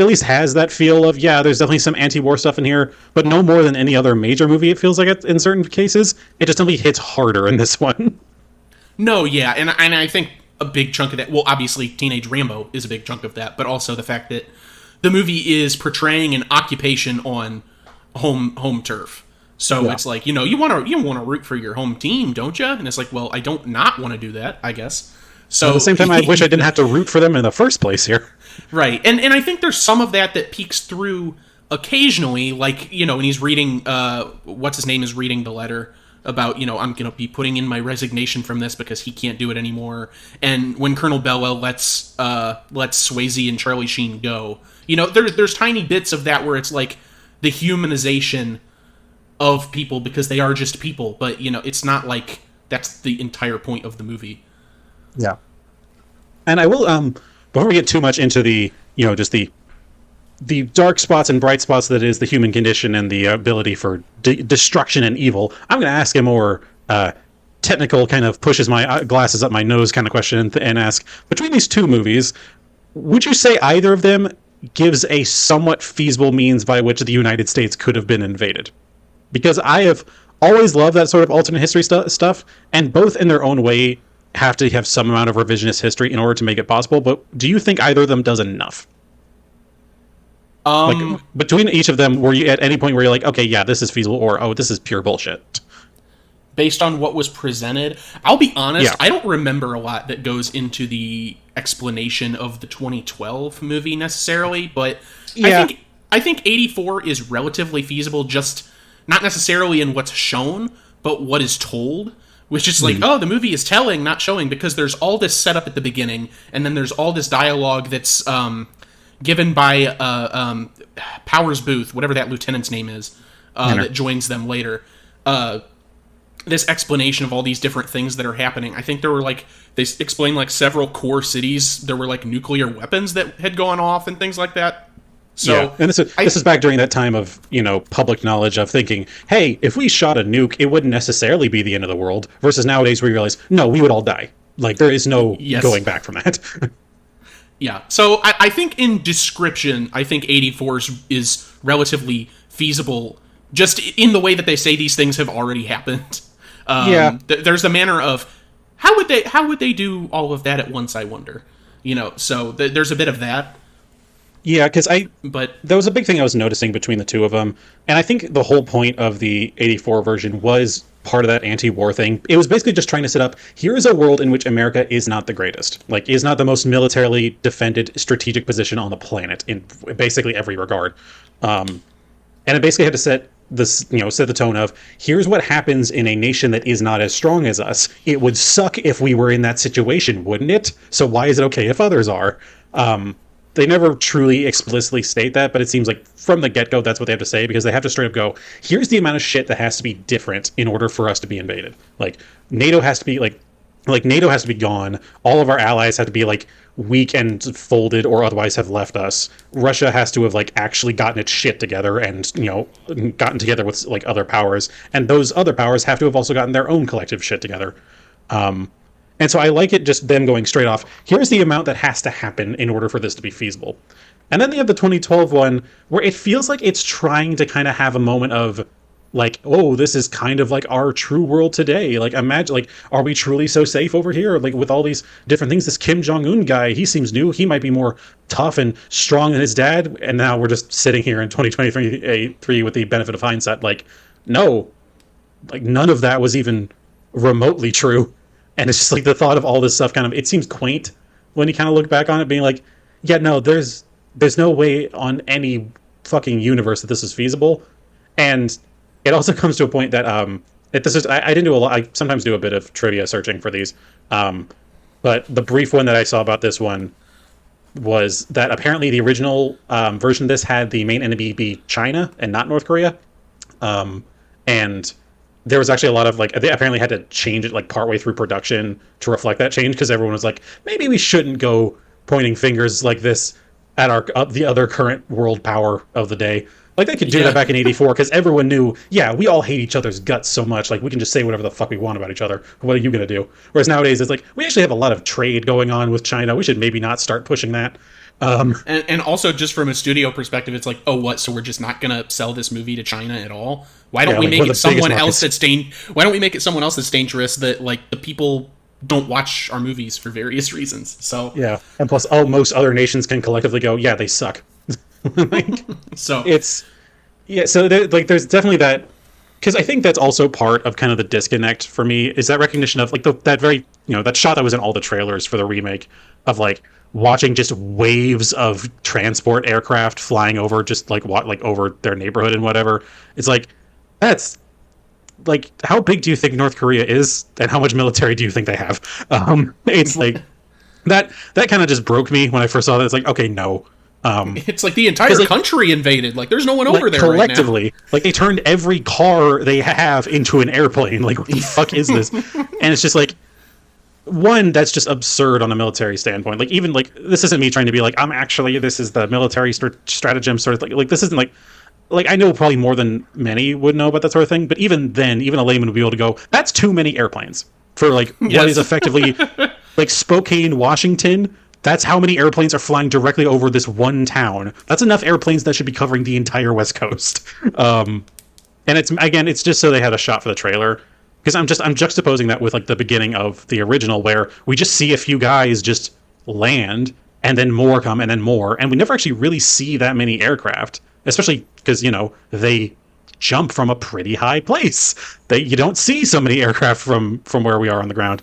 least has that feel of, there's definitely some anti-war stuff in here, but no more than any other major movie, it feels like it in certain cases. It just definitely hits harder in this one. No, yeah, and I think a big chunk of that, well, obviously, Teenage Rambo is a big chunk of that, but also the fact that the movie is portraying an occupation on home turf. So Yeah. it's like, you want to root for your home team, don't you? And it's like, well, I don't not want to do that, I guess. At the So same time, I wish I didn't have to root for them in the first place here. right, and I think there's some of that peeks through occasionally, like when he's reading, what's his name is reading the letter about I'm gonna be putting in my resignation from this because he can't do it anymore, and when Colonel Bellwell lets Swayze and Charlie Sheen go, there's tiny bits of that where it's like the humanization of people because they are just people, but it's not like that's the entire point of the movie. Yeah. And I will, before we get too much into the, just the dark spots and bright spots that is the human condition and the ability for destruction and evil, I'm going to ask a more technical kind of pushes my glasses up my nose kind of question and ask, between these two movies, would you say either of them gives a somewhat feasible means by which the United States could have been invaded? Because I have always loved that sort of alternate history stuff, and both in their own way have to have some amount of revisionist history in order to make it possible, but do you think either of them does enough? Like, between each of them, were you at any point where you're like, okay, yeah, this is feasible, or, oh, this is pure bullshit? Based on what was presented, I'll be honest, Yeah. I don't remember a lot that goes into the explanation of the 2012 movie necessarily, but Yeah. I think 84 is relatively feasible, just not necessarily in what's shown, but what is told, which is like, oh, the movie is telling, not showing, because there's all this setup at the beginning, and then there's all this dialogue that's given by Powers Booth, whatever that lieutenant's name is, that joins them later. This explanation of all these different things that are happening. I think there were they explained several core cities. There were nuclear weapons that had gone off and things like that. So, yeah, and this is back during that time of public knowledge of thinking, hey, if we shot a nuke, it wouldn't necessarily be the end of the world. Versus nowadays, we realize, no, we would all die. There is no going back from that. Yeah, so I think in description, I think 84 is relatively feasible, just in the way that they say these things have already happened. There's the manner of how would they do all of that at once, I wonder. So there's a bit of that. Yeah, because But there was a big thing I was noticing between the two of them, and I think the whole point of the 84 version was part of that anti-war thing. It was basically just trying to set up, here is a world in which America is not the greatest. Is not the most militarily defended strategic position on the planet in basically every regard. And it basically had to set this, set the tone of, here's what happens in a nation that is not as strong as us. It would suck if we were in that situation, wouldn't it? So why is it okay if others are? They never truly explicitly state that, but it seems like from the get-go that's what they have to say, because they have to straight up go, here's the amount of shit that has to be different in order for us to be invaded. NATO has to be NATO has to be gone. All of our allies have to be weak and folded or otherwise have left us. Russia has to have actually gotten its shit together and gotten together with other powers, and those other powers have to have also gotten their own collective shit together. And so I like it just them going straight off, here's the amount that has to happen in order for this to be feasible. And then they have the 2012 one where it feels like it's trying to kind of have a moment of oh, this is kind of our true world today. Imagine, are we truly so safe over here? With all these different things, this Kim Jong-un guy, he seems new. He might be more tough and strong than his dad. And now we're just sitting here in 2023 with the benefit of hindsight. No, none of that was even remotely true. And it's just the thought of all this stuff it seems quaint when you kind of look back on it, being yeah, no, there's no way on any fucking universe that this is feasible. And it also comes to a point that this is I didn't do a lot. I sometimes do a bit of trivia searching for these, but the brief one that I saw about this one was that apparently the original version of this had the main enemy be China and not North Korea, and there was actually a lot of they apparently had to change it partway through production to reflect that change, because everyone was maybe we shouldn't go pointing fingers like this at the other current world power of the day. They could do that back in 84, because everyone knew, yeah, we all hate each other's guts so much, we can just say whatever the fuck we want about each other. What are you going to do? Whereas nowadays, it's we actually have a lot of trade going on with China. We should maybe not start pushing that. And also, just from a studio perspective, it's oh, what? So we're just not going to sell this movie to China at all? Why don't we make it someone else that's Why don't we make it someone else that's dangerous, that the people don't watch our movies for various reasons? So yeah, and plus, most other nations can collectively go, yeah, they suck. So it's so there's definitely that because I think that's also part of kind of the disconnect for me is that recognition of like that very that shot that was in all the trailers for the remake of like watching just waves of transport aircraft flying over just like over their neighborhood and whatever. It's like that's like how big do you think North Korea is and how much military do you think they have? It's like that kind of just broke me when I first saw that. It's like, okay, no. It's like the entire country invaded. Like, there's no one over there collectively, right now. Like, they turned every car they have into an airplane. Like, what the fuck is this? And it's just like, one, that's just absurd on a military standpoint. Like, even, like, this isn't me trying to be like, this is the military stratagem sort of like this isn't like, I know probably more than many would know about that sort of thing, but even then, even a layman would be able to go, that's too many airplanes for, like, what is effectively, like, Spokane, Washington. That's how many airplanes are flying directly over this one town. That's enough airplanes that should be covering the entire West Coast. And it's just so they had a shot for the trailer. Because I'm juxtaposing that with like the beginning of the original where we just see a few guys just land and then more come and then more. And we never actually really see that many aircraft, especially because, they jump from a pretty high place. You don't see so many aircraft from where we are on the ground.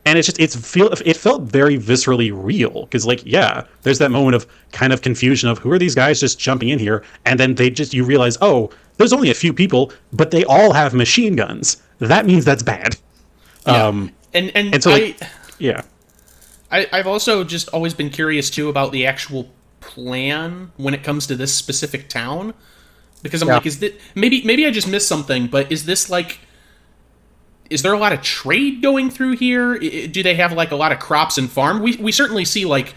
And it felt very viscerally real because, like, yeah, there's that moment of kind of confusion of who are these guys just jumping in here, and then you realize, oh, there's only a few people, but they all have machine guns. That means that's bad. Yeah. And so, yeah, I've also just always been curious too about the actual plan when it comes to this specific town, because I'm like, is this maybe I just missed something, but is this like? Is there a lot of trade going through here? Do they have like a lot of crops and farm? We certainly see like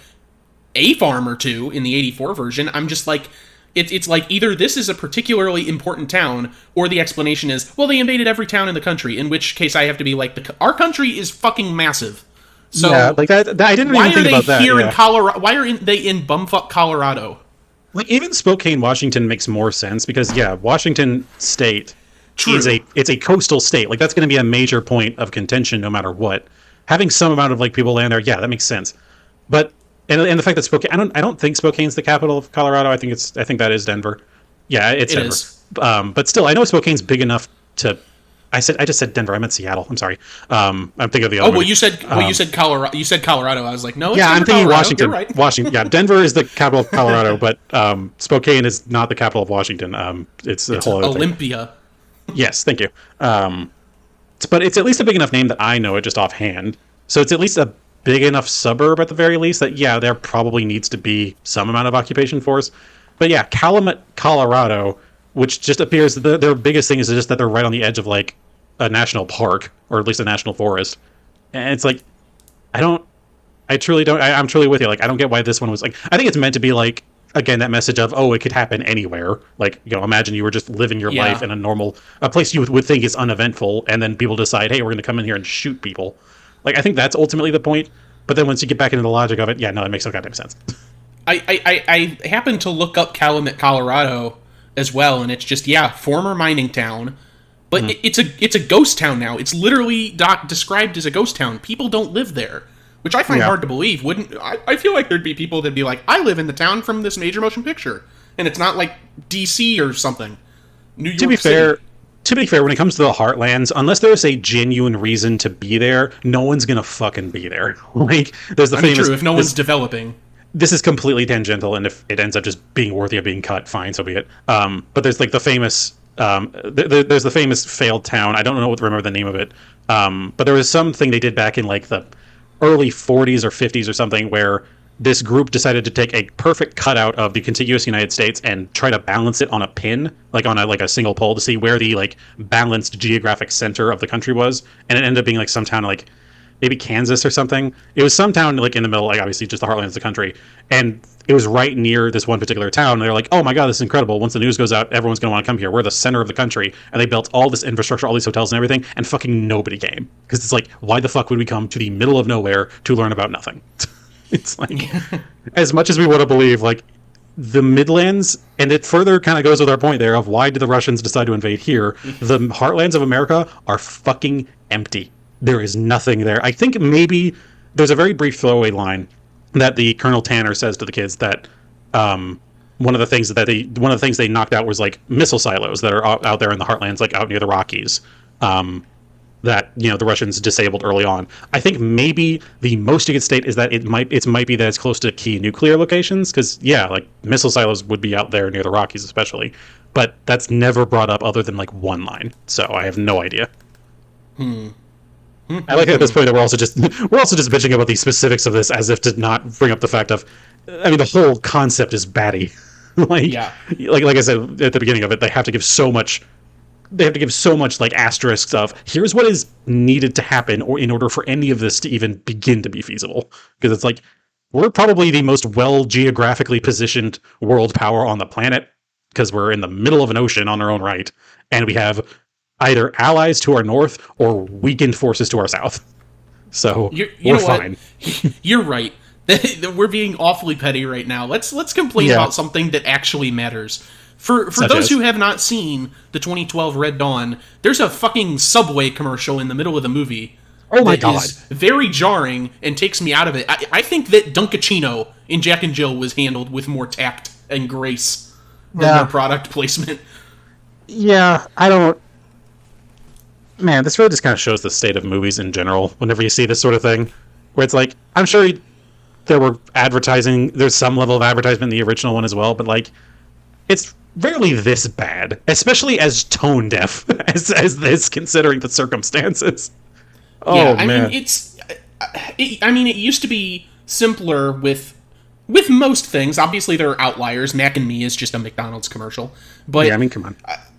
a farm or two in the 84 version. I'm just like, it's like either this is a particularly important town, or the explanation is, well, they invaded every town in the country, in which case I have to be like, our country is fucking massive. So yeah, like that I didn't even think about that. Why are they here in Colorado? Why are they in bumfuck Colorado? Like, even Spokane, Washington makes more sense because, yeah, Washington State... True. It's a coastal state. Like, that's going to be a major point of contention no matter what. Having some amount of like people land there, yeah, that makes sense. But and the fact that Spokane, I don't think Spokane's the capital of Colorado. I think that is Denver. Yeah, it's Denver. Is. But still, I know Spokane's big enough to. I just said Denver. I meant Seattle. I'm sorry. I'm thinking of the other. Oh well, you said Colorado. You said Colorado. I was like, no. It's I'm thinking Colorado. Washington. You're right. Washington. Yeah, Denver is the capital of Colorado, but Spokane is not the capital of Washington. It's a whole other Olympia. Thing. Yes, thank you. But it's at least a big enough name that I know it just offhand. So it's at least a big enough suburb at the very least that, yeah, there probably needs to be some amount of occupation force. But yeah, Calumet, Colorado, which just appears, their biggest thing is just that they're right on the edge of like a national park, or at least a national forest. And it's like, I'm truly with you. Like, I don't get why this one was like, I think it's meant to be like, again, that message of, oh, it could happen anywhere. Like, imagine you were just living your life in a place you would think is uneventful, and then people decide, hey, we're going to come in here and shoot people. Like, I think that's ultimately the point. But then once you get back into the logic of it, yeah, no, it makes no goddamn sense. I happened to look up Calumet, Colorado as well, and it's just, former mining town. But it's a ghost town now. It's literally described as a ghost town. People don't live there. Which I find hard to believe. I feel like there'd be people that'd be like, I live in the town from this major motion picture. And it's not like DC or something. New York City. To be fair, when it comes to the Heartlands, unless there's a genuine reason to be there, no one's going to fucking be there. Like, there's the famous... true, if no one's developing. This is completely tangential, and if it ends up just being worthy of being cut, fine, so be it. But there's like the famous... there's the famous failed town. I don't remember the name of it. But there was something they did back in like the early 40s or 50s or something where this group decided to take a perfect cutout of the contiguous United States and try to balance it on a pin, like on a single pole, to see where the like balanced geographic center of the country was. And it ended up being like some town like maybe Kansas or something. It was some town like in the middle, like obviously just the heartlands of the country. And it was right near this one particular town. And they're like, oh my God, this is incredible. Once the news goes out, everyone's going to want to come here. We're the center of the country. And they built all this infrastructure, all these hotels and everything, and fucking nobody came. Because it's like, why the fuck would we come to the middle of nowhere to learn about nothing? It's like, as much as we want to believe, like, the Midlands, and it further kind of goes with our point there of why did the Russians decide to invade here? The heartlands of America are fucking empty. There is nothing there. I think maybe there's a very brief throwaway line that the Colonel Tanner says to the kids that one of the things they knocked out was like missile silos that are out there in the heartlands, like out near the Rockies. That the Russians disabled early on. I think maybe the most you could state is that it might be that it's close to key nuclear locations, because like missile silos would be out there near the Rockies especially, but that's never brought up other than like one line, so I have no idea. I like at this point that we're also just bitching about the specifics of this as if to not bring up the fact of, I mean, the whole concept is batty. like I said at the beginning of it, they have to give so much like asterisk of here's what is needed to happen or in order for any of this to even begin to be feasible, because it's like we're probably the most well geographically positioned world power on the planet because we're in the middle of an ocean on our own right, and we have either allies to our north or weakened forces to our south, so we're fine. You're right. We're being awfully petty right now. Let's complain about something that actually matters. For those who have not seen the 2012 Red Dawn, there's a fucking Subway commercial in the middle of the movie. Oh my god. Is very jarring and takes me out of it. I think that Dunkachino in Jack and Jill was handled with more tact and grace than their product placement. Yeah, I don't... Man, this really just kind of shows the state of movies in general whenever you see this sort of thing, where it's like, I'm sure there's some level of advertisement in the original one as well, but like, it's rarely this bad, especially as tone deaf as this, considering the circumstances. I mean, it used to be simpler with most things. Obviously, there are outliers. Mac and Me is just a McDonald's commercial, but yeah, I mean, come on.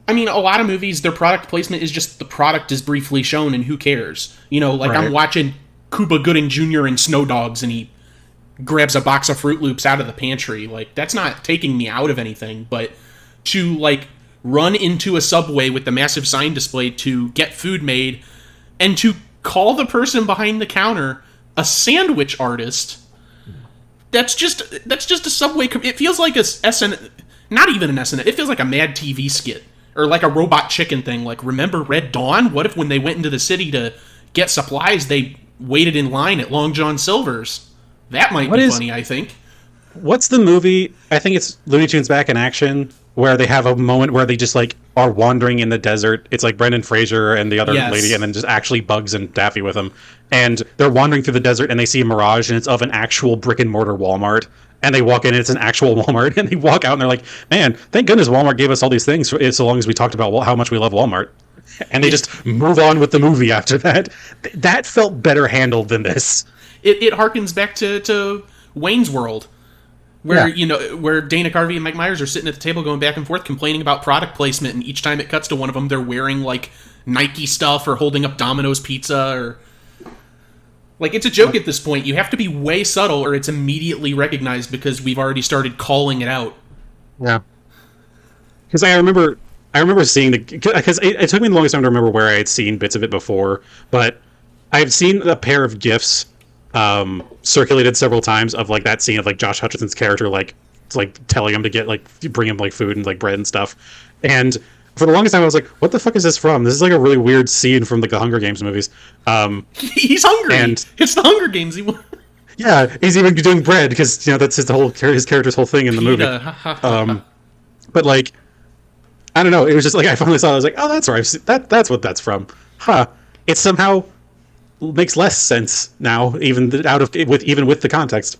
I mean, a lot of movies, their product placement is just the product is briefly shown, and who cares? Right. I'm watching Cuba Gooding Jr. in Snow Dogs, and he grabs a box of Fruit Loops out of the pantry. Like, that's not taking me out of anything, but to, like, run into a Subway with the massive sign display to get food made, and to call the person behind the counter a sandwich artist, that's just a Subway... It feels like not even an SN... It feels like a Mad TV skit, or like a Robot Chicken thing. Like, remember Red Dawn? What if when they went into the city to get supplies, they waited in line at Long John Silver's? That might be funny, I think. What's the movie? I think it's Looney Tunes Back in Action, where they have a moment where they just like are wandering in the desert. It's like Brendan Fraser and the other lady, and then just actually Bugs and Daffy with them. And they're wandering through the desert, and they see a mirage, and it's of an actual brick and mortar Walmart. And they walk in, and it's an actual Walmart, and they walk out, and they're like, "Man, thank goodness Walmart gave us all these things so long as we talked about how much we love Walmart." And they just move on with the movie after that. That felt better handled than this. It harkens back to Wayne's World, where where Dana Carvey and Mike Myers are sitting at the table going back and forth complaining about product placement, and each time it cuts to one of them, they're wearing like Nike stuff or holding up Domino's pizza, or like, it's a joke at this point. You have to be way subtle or it's immediately recognized because we've already started calling it out. Yeah, because I remember seeing because it took me the longest time to remember where I had seen bits of it before, but I've seen a pair of GIFs circulated several times of like that scene of like Josh Hutcherson's character like telling him to get bring him like food and like bread and stuff, and for the longest time I was like, what the fuck is this from? This is like a really weird scene from like the Hunger Games movies. He's hungry, and it's the Hunger Games. Yeah, he's even doing bread because that's his character's whole thing in the movie. But like, I don't know, it was just like I finally saw it, I was like, oh, that's right, that's what that's from. It somehow makes less sense now, even with the context.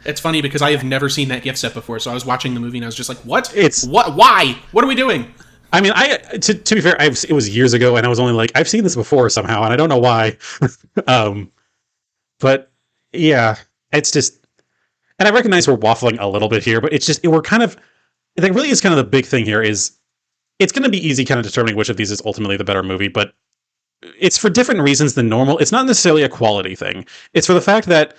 It's funny because I have never seen that gift set before, so I was watching the movie and I was just like, what? Why? What are we doing? I mean, to be fair, it was years ago, and I was only like, I've seen this before somehow, and I don't know why. But yeah, it's just, and I recognize we're waffling a little bit here, but it's just, we're kind of, that really is kind of the big thing here is, it's going to be easy kind of determining which of these is ultimately the better movie, but it's for different reasons than normal. It's not necessarily a quality thing. It's for the fact that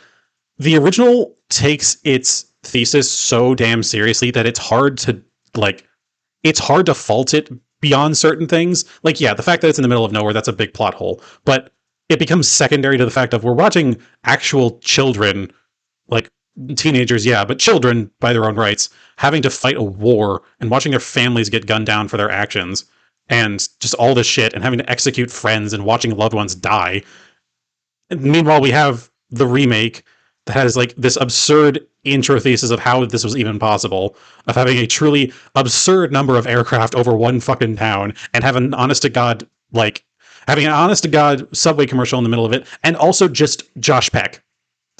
the original takes its thesis so damn seriously that it's hard to fault it beyond certain things. Like, yeah, the fact that it's in the middle of nowhere, that's a big plot hole, but it becomes secondary to the fact of we're watching actual children, like teenagers, yeah, but children by their own rights, having to fight a war and watching their families get gunned down for their actions. And just all this shit, and having to execute friends and watching loved ones die. And meanwhile, we have the remake that has like this absurd intro thesis of how this was even possible, of having a truly absurd number of aircraft over one fucking town, and have an honest to god like having an honest to god subway commercial in the middle of it, and also just Josh Peck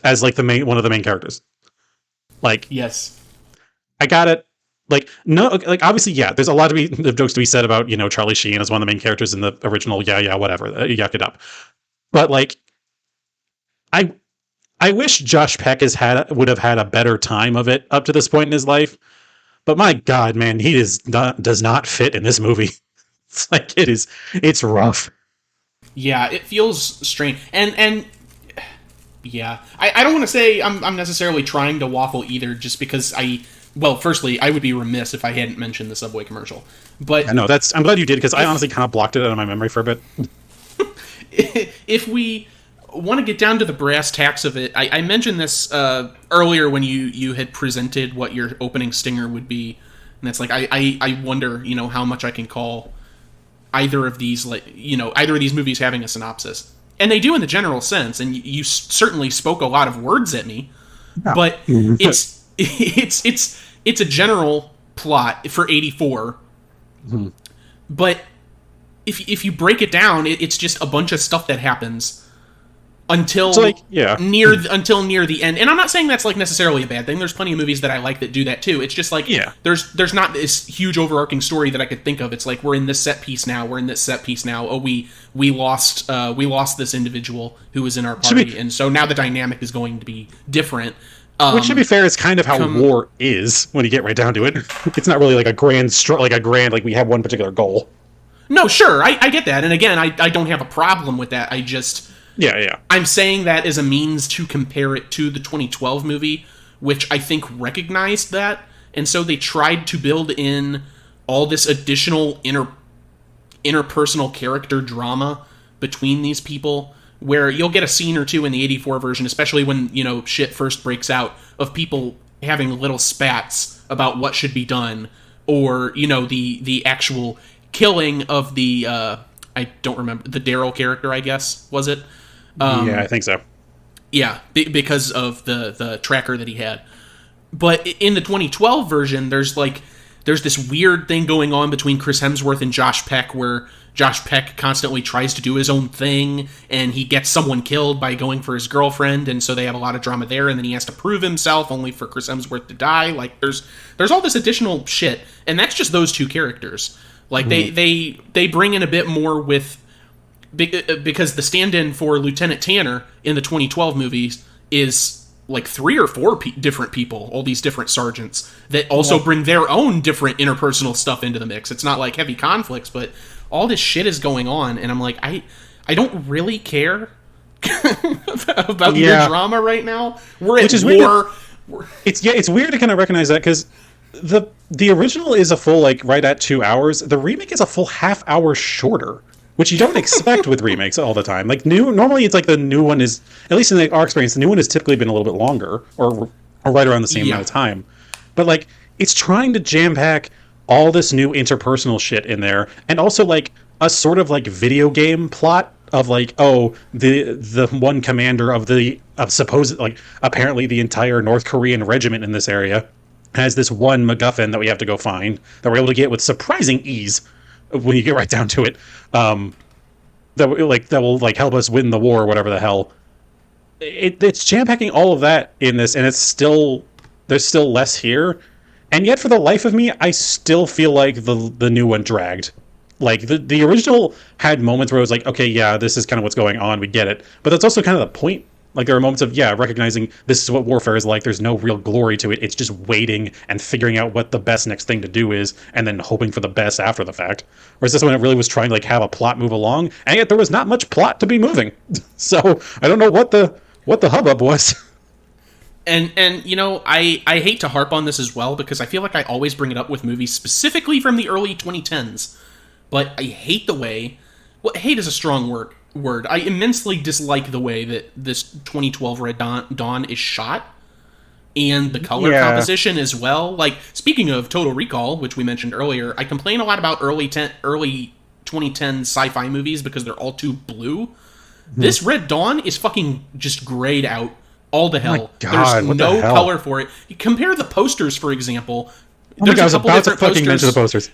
as like the main one of the main characters. Like, Yes. I got it. Like, no, like obviously, yeah. There's a lot of jokes to be said about Charlie Sheen as one of the main characters in the original. Yeah, whatever. Yuck it up. But like, I I wish Josh Peck would have had a better time of it up to this point in his life. But my God, man, he does not fit in this movie. It's like it's rough. Yeah, it feels strange, and yeah, I don't want to say I'm necessarily trying to waffle either, just because firstly, I would be remiss if I hadn't mentioned the Subway commercial. But I know I'm glad you did, because I honestly kind of blocked it out of my memory for a bit. If we want to get down to the brass tacks of it, I mentioned this earlier when you had presented what your opening stinger would be, and it's like I wonder how much I can call either of these movies having a synopsis. And they do in the general sense, and you certainly spoke a lot of words at me, but it's a general plot for 84. Mm-hmm. But if you break it down, it's just a bunch of stuff that happens until near the end. And I'm not saying that's like necessarily a bad thing. There's plenty of movies that I like that do that too. It's just like there's not this huge overarching story that I could think of. It's like we're in this set piece now. Oh, we lost this individual who was in our party, and so now the dynamic is going to be different. Which, to be fair, is kind of how war is when you get right down to it. It's not really like a grand like we have one particular goal. No, sure, I get that, and again, I don't have a problem with that. I just I'm saying that as a means to compare it to the 2012 movie, which I think recognized that, and so they tried to build in all this additional interpersonal character drama between these people, where you'll get a scene or two in the 84 version, especially when shit first breaks out, of people having little spats about what should be done, or the actual killing of the I don't remember, the Daryl character, I guess, was it? Yeah, I think so. Yeah, because of the tracker that he had. But in the 2012 version, there's this weird thing going on between Chris Hemsworth and Josh Peck, where Josh Peck constantly tries to do his own thing, and he gets someone killed by going for his girlfriend, and so they have a lot of drama there, and then he has to prove himself, only for Chris Hemsworth to die. Like, there's all this additional shit, and that's just those two characters. Like, they bring in a bit more with... because the stand-in for Lieutenant Tanner in the 2012 movies is like 3 or 4 different people, all these different sergeants that also bring their own different interpersonal stuff into the mix. It's not like heavy conflicts, but all this shit is going on, and I'm like, I don't really care about your drama right now. We're at war. It's weird to kind of recognize that, because the original is a full, like, right at 2 hours. The remake is a full half hour shorter, which you don't expect with remakes all the time. Like, normally it's like the new one is, at least in our experience, the new one has typically been a little bit longer, or right around the same amount of time. But like, it's trying to jam pack all this new interpersonal shit in there, and also like a sort of like video game plot of like, oh, the one commander of supposed, like, apparently the entire North Korean regiment in this area has this one MacGuffin that we have to go find, that we're able to get with surprising ease when you get right down to it, that will help us win the war, or whatever the hell. It's jam-packing all of that in this, and there's still less here, and yet for the life of me, I still feel like the new one dragged. Like, the original had moments where it was like, okay, yeah, this is kind of what's going on, we get it, but that's also kind of the point. Like, there are moments of, recognizing this is what warfare is like. There's no real glory to it. It's just waiting and figuring out what the best next thing to do is, and then hoping for the best after the fact. Whereas this one, it really was trying to, like, have a plot move along, and yet there was not much plot to be moving. So, I don't know what the hubbub was. And I hate to harp on this as well, because I feel like I always bring it up with movies specifically from the early 2010s. But I hate the way... Well, hate is a strong word. I immensely dislike the way that this 2012 Red Dawn is shot, and the color composition as well. Like, speaking of Total Recall, which we mentioned earlier, I complain a lot about early 2010 sci-fi movies because they're all too blue. This Red Dawn is fucking just grayed out all to Oh my hell. God, There's what the no hell? color for it. You compare the posters, for example. Oh my God, I was about to fucking mention the posters.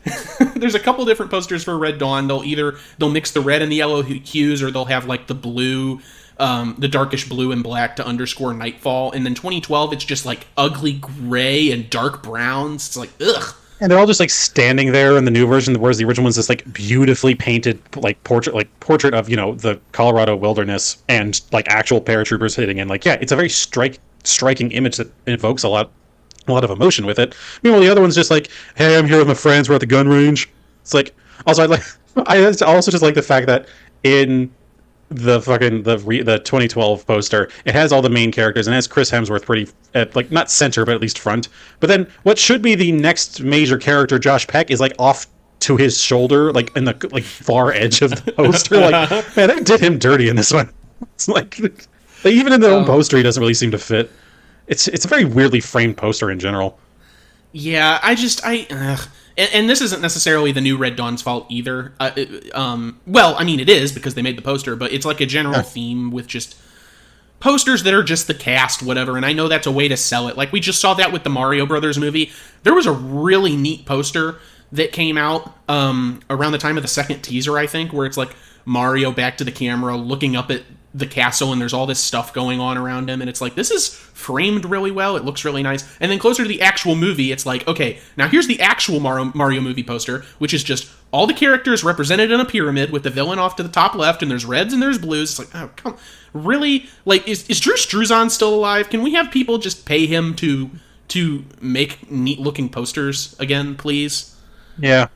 There's a couple different posters for Red Dawn. They'll mix the red and the yellow hues, or they'll have like the blue, the darkish blue and black to underscore Nightfall. And then 2012, it's just like ugly gray and dark browns. It's like, ugh. And they're all just like standing there in the new version, whereas the original one's this like beautifully painted like portrait of, you know, the Colorado wilderness and like actual paratroopers hitting. And like, yeah, it's a very striking image that invokes a lot of emotion with it. Meanwhile, the other one's just like, hey, I'm here with my friends, we're at the gun range. It's like, also I also just like the fact that in the 2012 poster, it has all the main characters and has Chris Hemsworth pretty at like not center but at least front. But then what should be the next major character, Josh Peck, is like off to his shoulder, like in the like far edge of the poster. Like, man, they did him dirty in this one. It's like even in their own poster, he doesn't really seem to fit. It's a very weirdly framed poster in general. Yeah, and this isn't necessarily the new Red Dawn's fault either. Well, I mean, it is because they made the poster, but it's like a general theme with just posters that are just the cast, whatever. And I know that's a way to sell it. Like, we just saw that with the Mario Brothers movie. There was a really neat poster that came out around the time of the second teaser, I think, where it's like Mario back to the camera looking up at the castle, and there's all this stuff going on around him, and it's like, this is framed really well, it looks really nice. And then closer to the actual movie, it's like, okay, now here's the actual Mario movie poster, which is just all the characters represented in a pyramid with the villain off to the top left, and there's reds and there's blues. It's like, oh, come, really? Like, is Drew Struzan still alive? Can we have people just pay him to make neat looking posters again, please? Yeah,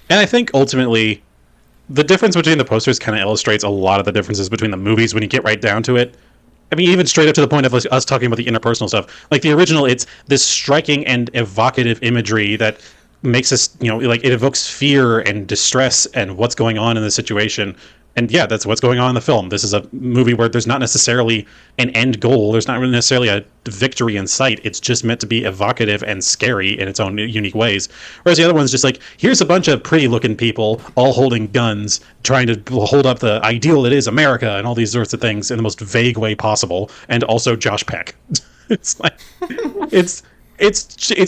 and I think ultimately the difference between the posters kind of illustrates a lot of the differences between the movies when you get right down to it. I mean, even straight up to the point of us talking about the interpersonal stuff. Like, the original, it's this striking and evocative imagery that makes us, you know, like, it evokes fear and distress and what's going on in the situation. And yeah, that's what's going on in the film. This is a movie where there's not necessarily an end goal. There's not really necessarily a victory in sight. It's just meant to be evocative and scary in its own unique ways. Whereas the other one's just like, here's a bunch of pretty looking people all holding guns, trying to hold up the ideal that is America and all these sorts of things in the most vague way possible. And also Josh Peck. It's like, it's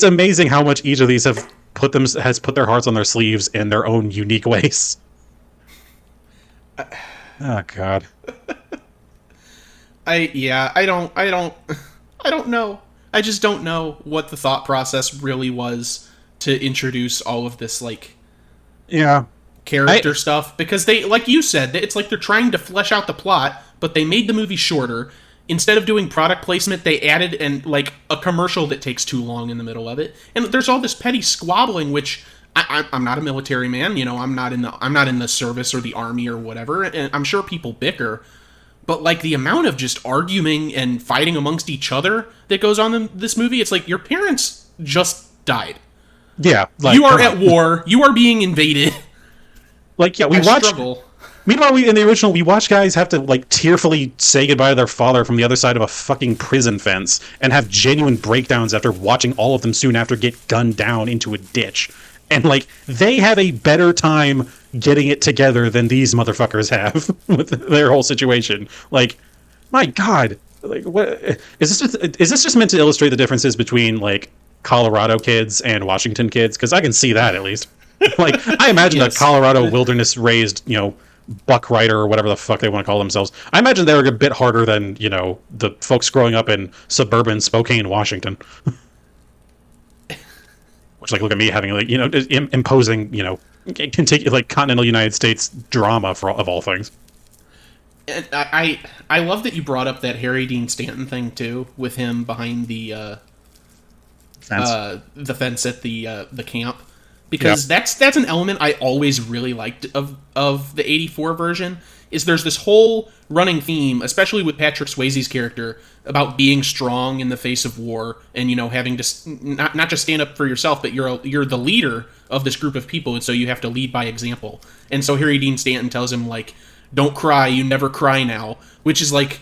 amazing how much each of these has put their hearts on their sleeves in their own unique ways. Oh God. I don't know. I just don't know what the thought process really was to introduce all of this, like, character stuff, because they, like you said, it's like they're trying to flesh out the plot, but they made the movie shorter. Instead of doing product placement, they added a commercial that takes too long in the middle of it, and there's all this petty squabbling, which I'm not a military man, you know, I'm not in the service or the army or whatever, and I'm sure people bicker, but like the amount of just arguing and fighting amongst each other that goes on in this movie, it's like your parents just died. Yeah, like, you are at war, you are being invaded. Like, yeah, struggle. Meanwhile, in the original, we watch guys have to, like, tearfully say goodbye to their father from the other side of a fucking prison fence and have genuine breakdowns after watching all of them soon after get gunned down into a ditch. And, like, they have a better time getting it together than these motherfuckers have with their whole situation. Like, my God. Like, what is this just meant to illustrate the differences between, like, Colorado kids and Washington kids? Because I can see that, at least. Like, I imagine Yes. a Colorado wilderness-raised, you know, buck rider or whatever the fuck they want to call themselves. I imagine they're a bit harder than, you know, the folks growing up in suburban Spokane, Washington. Which, like, look at me having, like, you know, imposing, you know, like, continental United States drama of all things. And I love that you brought up that Harry Dean Stanton thing too, with him behind the fence at the camp, because that's an element I always really liked of the '84 version. Is there's this whole running theme, especially with Patrick Swayze's character, about being strong in the face of war, and, you know, having to not just stand up for yourself, but you're the leader of this group of people, and so you have to lead by example. And so Harry Dean Stanton tells him, like, don't cry, you never cry now, which is like,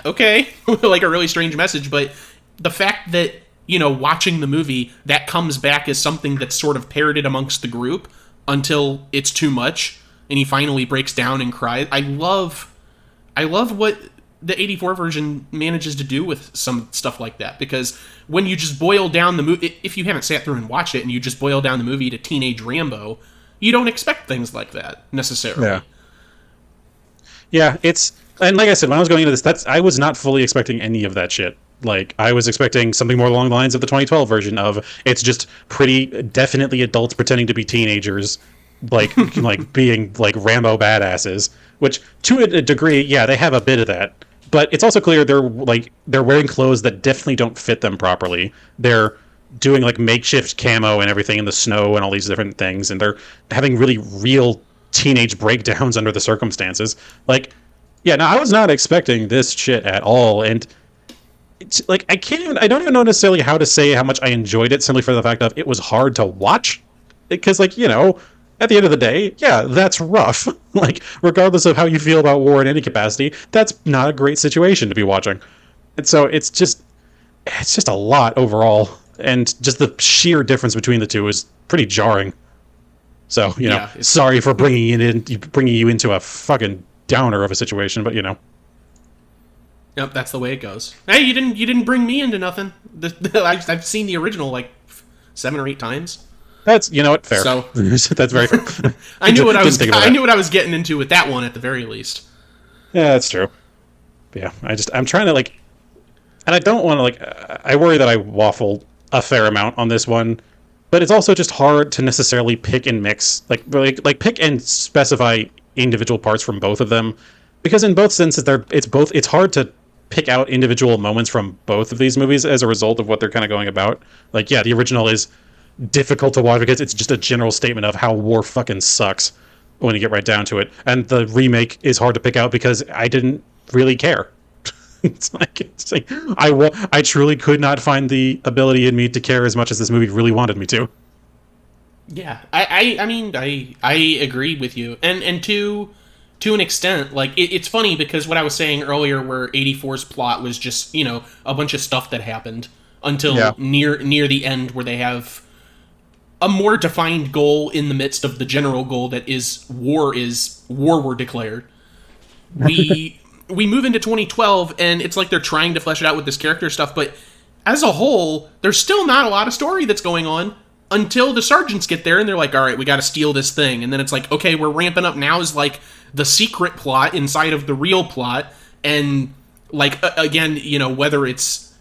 okay, like a really strange message, but the fact that, you know, watching the movie, that comes back as something that's sort of parroted amongst the group until it's too much, and he finally breaks down and cries. I love what the 84 version manages to do with some stuff like that, because when you just boil down the movie, if you haven't sat through and watched it and you just boil down the movie to teenage Rambo, you don't expect things like that necessarily. Yeah, and like I said, when I was going into this, I was not fully expecting any of that shit. Like, I was expecting something more along the lines of the 2012 version of, it's just pretty definitely adults pretending to be teenagers, like like being like Rambo badasses, which to a degree, yeah, they have a bit of that. But it's also clear they're wearing clothes that definitely don't fit them properly. They're doing like makeshift camo and everything in the snow and all these different things, and they're having really real teenage breakdowns under the circumstances. Like, yeah, no, I was not expecting this shit at all, and it's like I don't even know necessarily how to say how much I enjoyed it, simply for the fact of it was hard to watch, because like, you know, at the end of the day, yeah, that's rough. Like, regardless of how you feel about war in any capacity, that's not a great situation to be watching. And so it's just a lot overall, and just the sheer difference between the two is pretty jarring. So, you know, sorry for bringing you into a fucking downer of a situation, but you know. Yep, that's the way it goes. Hey, you didn't bring me into nothing. I've seen the original like 7 or 8 times. That's, you know what, fair. So that's very fair. I knew what I was getting into with that one at the very least. Yeah, that's true. But yeah, I'm trying to like, and I don't want to like, I worry that I waffle a fair amount on this one, but it's also just hard to necessarily pick and mix, like pick and specify individual parts from both of them, because in both senses it's hard to pick out individual moments from both of these movies as a result of what they're kind of going about. Like, yeah, the original is difficult to watch because it's just a general statement of how war fucking sucks when you get right down to it, and the remake is hard to pick out because I didn't really care. It's like I truly could not find the ability in me to care as much as this movie really wanted me to. Yeah, I mean, I agree with you, and to an extent, like it's funny because what I was saying earlier, where 84's plot was just, you know, a bunch of stuff that happened until near the end, where they have a more defined goal in the midst of the general goal that is war were declared. We move into 2012, and it's like they're trying to flesh it out with this character stuff, but as a whole, there's still not a lot of story that's going on until the sergeants get there, and they're like, all right, we got to steal this thing. And then it's like, okay, we're ramping up now is like the secret plot inside of the real plot. And like, again, you know, whether it's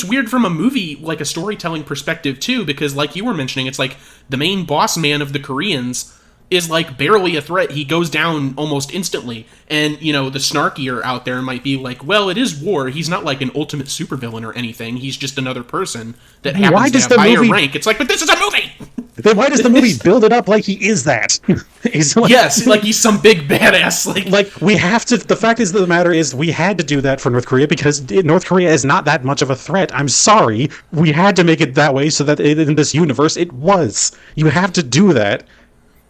weird from a movie, like a storytelling perspective too, because like you were mentioning, it's like the main boss man of the Koreans is like barely a threat. He goes down almost instantly. And, you know, the snarkier out there might be like, well, it is war. He's not like an ultimate supervillain or anything. He's just another person that happens to have higher rank. It's like, but this is a movie! Then why does the movie build it up like he is that? He's like, yes, like he's some big badass. Like we have to. The fact is, the matter is, we had to do that for North Korea because North Korea is not that much of a threat. I'm sorry, we had to make it that way so that in this universe it was. You have to do that.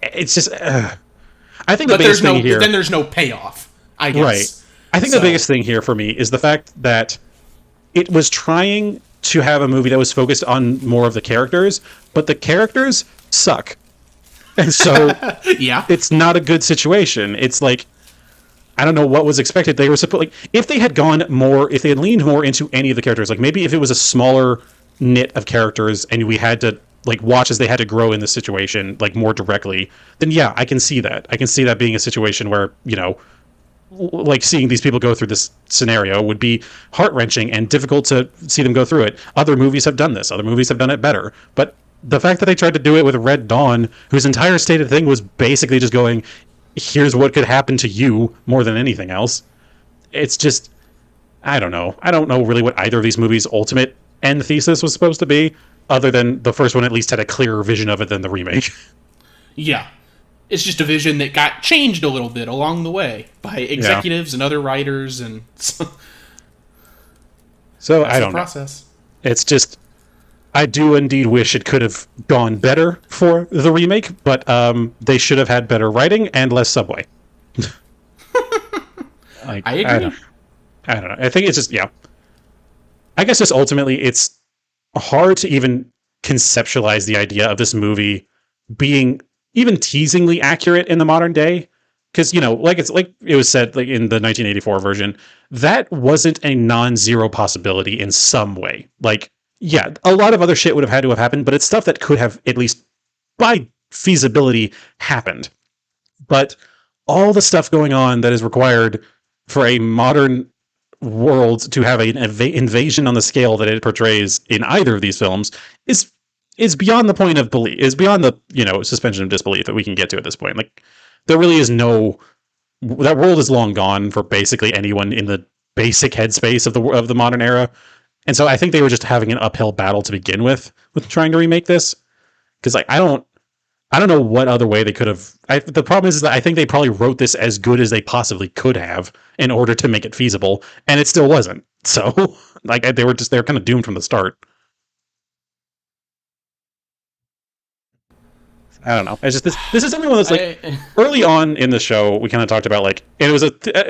It's just. I think the biggest thing here. Then there's no payoff, I guess. Right. I think the biggest thing here for me is the fact that it was trying to have a movie that was focused on more of the characters, but the characters suck. And so yeah, it's not a good situation. It's like, I don't know what was expected. They were supposed, like, if they had leaned more into any of the characters, like maybe if it was a smaller knit of characters and we had to like watch as they had to grow in the situation like more directly, then yeah, I can see that. I can see that being a situation where, you know, like seeing these people go through this scenario would be heart-wrenching and difficult to see them go through it. Other movies have done this. Other movies have done it better. But the fact that they tried to do it with Red Dawn, whose entire stated thing was basically just going, here's what could happen to you more than anything else. It's just, I don't know. I don't know really what either of these movies' ultimate end thesis was supposed to be, other than the first one at least had a clearer vision of it than the remake. Yeah. It's just a vision that got changed a little bit along the way by executives and other writers, and so I don't know. It's just, I do indeed wish it could have gone better for the remake, but they should have had better writing and less subway. I agree. I don't know. I think it's just, I guess just ultimately it's hard to even conceptualize the idea of this movie being even teasingly accurate in the modern day, because like it was said like in the 1984 version, that wasn't a non-zero possibility in some way. Like, yeah, a lot of other shit would have had to have happened, but it's stuff that could have at least by feasibility happened. But all the stuff going on that is required for a modern world to have an invasion on the scale that it portrays in either of these films is beyond the point of belief, is beyond the suspension of disbelief that we can get to at this point. Like, there really is no, that world is long gone for basically anyone in the basic headspace of the modern era. And so I think they were just having an uphill battle to begin with trying to remake this, because like I don't know what other way they could have. The problem is that I think they probably wrote this as good as they possibly could have in order to make it feasible, and it still wasn't. So like they were kind of doomed from the start. I don't know. It's just this is something that's like early on in the show we kind of talked about, like, and it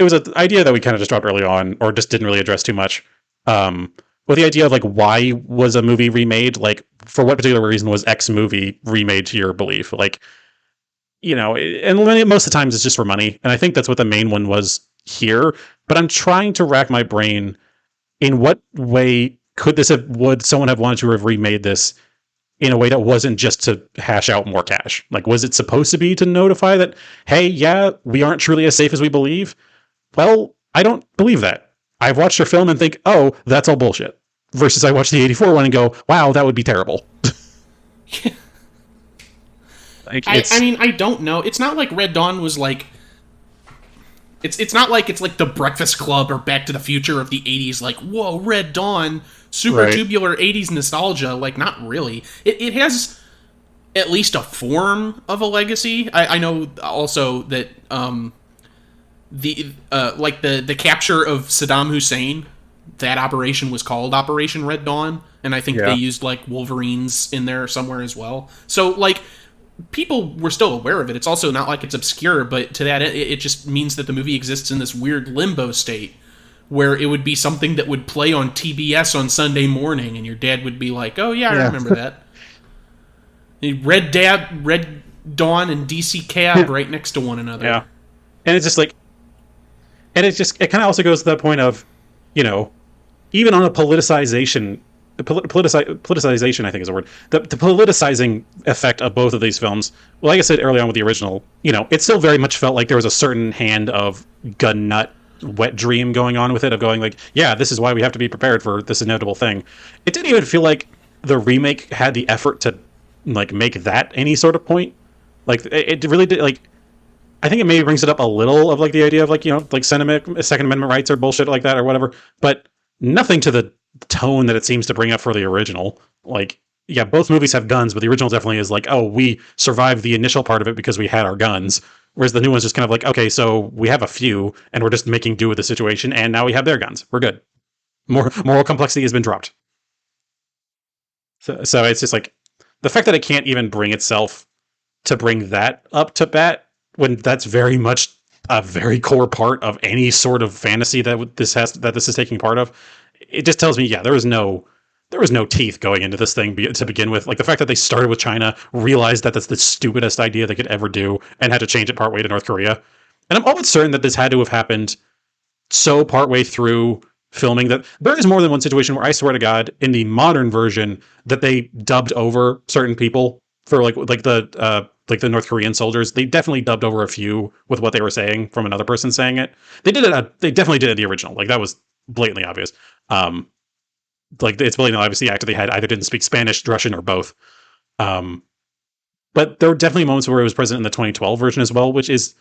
was an idea that we kind of just dropped early on or just didn't really address too much. With the idea of like, why was a movie remade? Like, for what particular reason was X movie remade to your belief? Like, and most of the times it's just for money, and I think that's what the main one was here. But I'm trying to rack my brain, in what way would someone have wanted to have remade this in a way that wasn't just to hash out more cash? Like, was it supposed to be to notify that, hey, yeah, we aren't truly as safe as we believe? Well, I don't believe that. I've watched your film and think, oh, that's all bullshit. Versus I watched the 84 one and go, wow, that would be terrible. Like, I mean, I don't know. It's not like Red Dawn was like... It's not like it's like The Breakfast Club or Back to the Future of the 80s, like, whoa, Red Dawn, super tubular 80s nostalgia. Like, not really. It has at least a form of a legacy. I know also that the capture of Saddam Hussein, that operation was called Operation Red Dawn, and I think they used like Wolverines in there somewhere as well. So like, people were still aware of it. It's also not like it's obscure, but to that it just means that the movie exists in this weird limbo state where it would be something that would play on TBS on Sunday morning, and your dad would be like, "Oh yeah, I remember that." Red Dawn and DC Cab right next to one another. Yeah, and it's just like, and it kind of also goes to that point of, even on a politicization, I think is a word. The politicizing effect of both of these films. Well, like I said early on with the original, it still very much felt like there was a certain hand of gun nut wet dream going on with it, of going like, yeah, this is why we have to be prepared for this inevitable thing. It didn't even feel like the remake had the effort to like make that any sort of point. Like, it really did. Like, I think it maybe brings it up a little of like the idea of like, like Second Amendment rights or bullshit like that or whatever, but nothing to the tone that it seems to bring up for the original. Like, yeah, both movies have guns, but the original definitely is like, oh, we survived the initial part of it because we had our guns, whereas the new one's just kind of like, okay, so we have a few and we're just making do with the situation, and now we have their guns, we're good. Moral complexity has been dropped. So it's just like, the fact that it can't even bring itself to bring that up to bat, when that's very much a very core part of any sort of fantasy that this is taking part of, it just tells me, yeah, there was no teeth going into this thing to begin with. Like, the fact that they started with China, realized that that's the stupidest idea they could ever do, and had to change it partway to North Korea. And I'm almost certain that this had to have happened so partway through filming that there is more than one situation where I swear to God, in the modern version, that they dubbed over certain people for like the North Korean soldiers. They definitely dubbed over a few with what they were saying from another person saying it. They definitely did it in the original. Like, that was blatantly obvious. Like, it's blatantly obvious the actor they had either didn't speak Spanish, Russian, or both. But there were definitely moments where it was present in the 2012 version as well, which is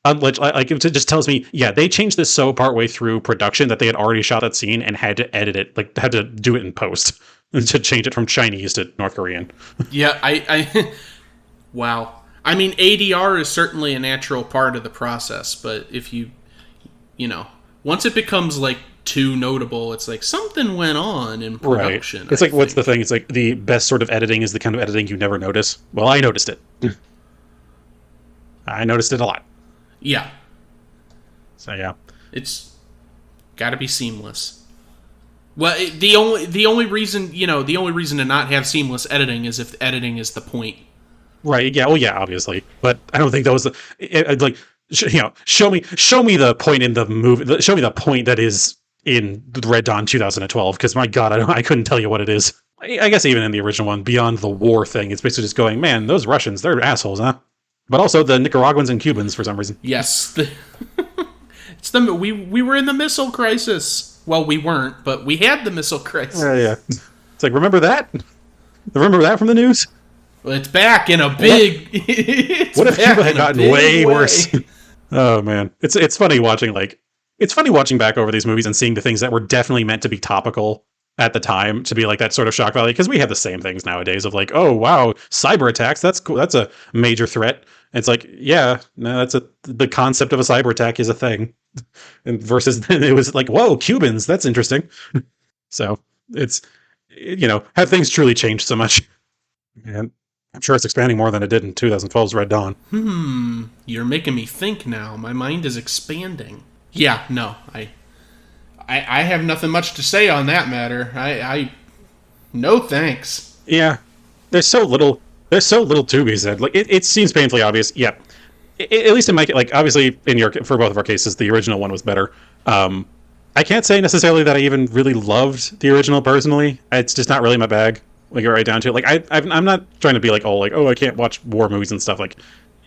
like, it just tells me, yeah, they changed this so partway through production that they had already shot that scene and had to edit it, like had to do it in post to change it from Chinese to North Korean. Yeah, I wow. I mean, ADR is certainly a natural part of the process, but if once it becomes like too notable, it's like something went on in production. Right. It's like, what's the thing? It's like, the best sort of editing is the kind of editing you never notice. Well, I noticed it. I noticed it a lot. Yeah. So yeah, it's got to be seamless. Well, the only reason to not have seamless editing is if editing is the point. Right. Yeah. Well, yeah. Obviously, but I don't think that was like, show me the point in the movie. Show me the point that is in Red Dawn 2012. Because my God, I couldn't tell you what it is. I guess even in the original one, beyond the war thing, it's basically just going, man, those Russians, they're assholes, huh? But also the Nicaraguans and Cubans for some reason. Yes, we were in the missile crisis. Well, we weren't, but we had the missile crisis. Yeah. It's like, remember that? Remember that from the news? Well, it's back in a big. What if Cuba had gotten way worse? Oh man, it's funny watching back over these movies and seeing the things that were definitely meant to be topical at the time to be like that sort of shock value, because we have the same things nowadays of like, oh wow, cyber attacks, that's cool, that's a major threat. And it's like, yeah, no, the concept of a cyber attack is a thing, and versus then it was like, whoa, Cubans, that's interesting. So it's, have things truly changed so much? And I'm sure it's expanding more than it did in 2012's Red Dawn. You're making me think now. My mind is expanding. Yeah, no, I have nothing much to say on that matter. I no thanks. Yeah, there's so little to be said. Like it seems painfully obvious. Yeah, at least in my, like, obviously for both of our cases, the original one was better. I can't say necessarily that I even really loved the original personally. It's just not really my bag. Like, right down to it. Like I'm not trying to be like, oh, I can't watch war movies and stuff. Like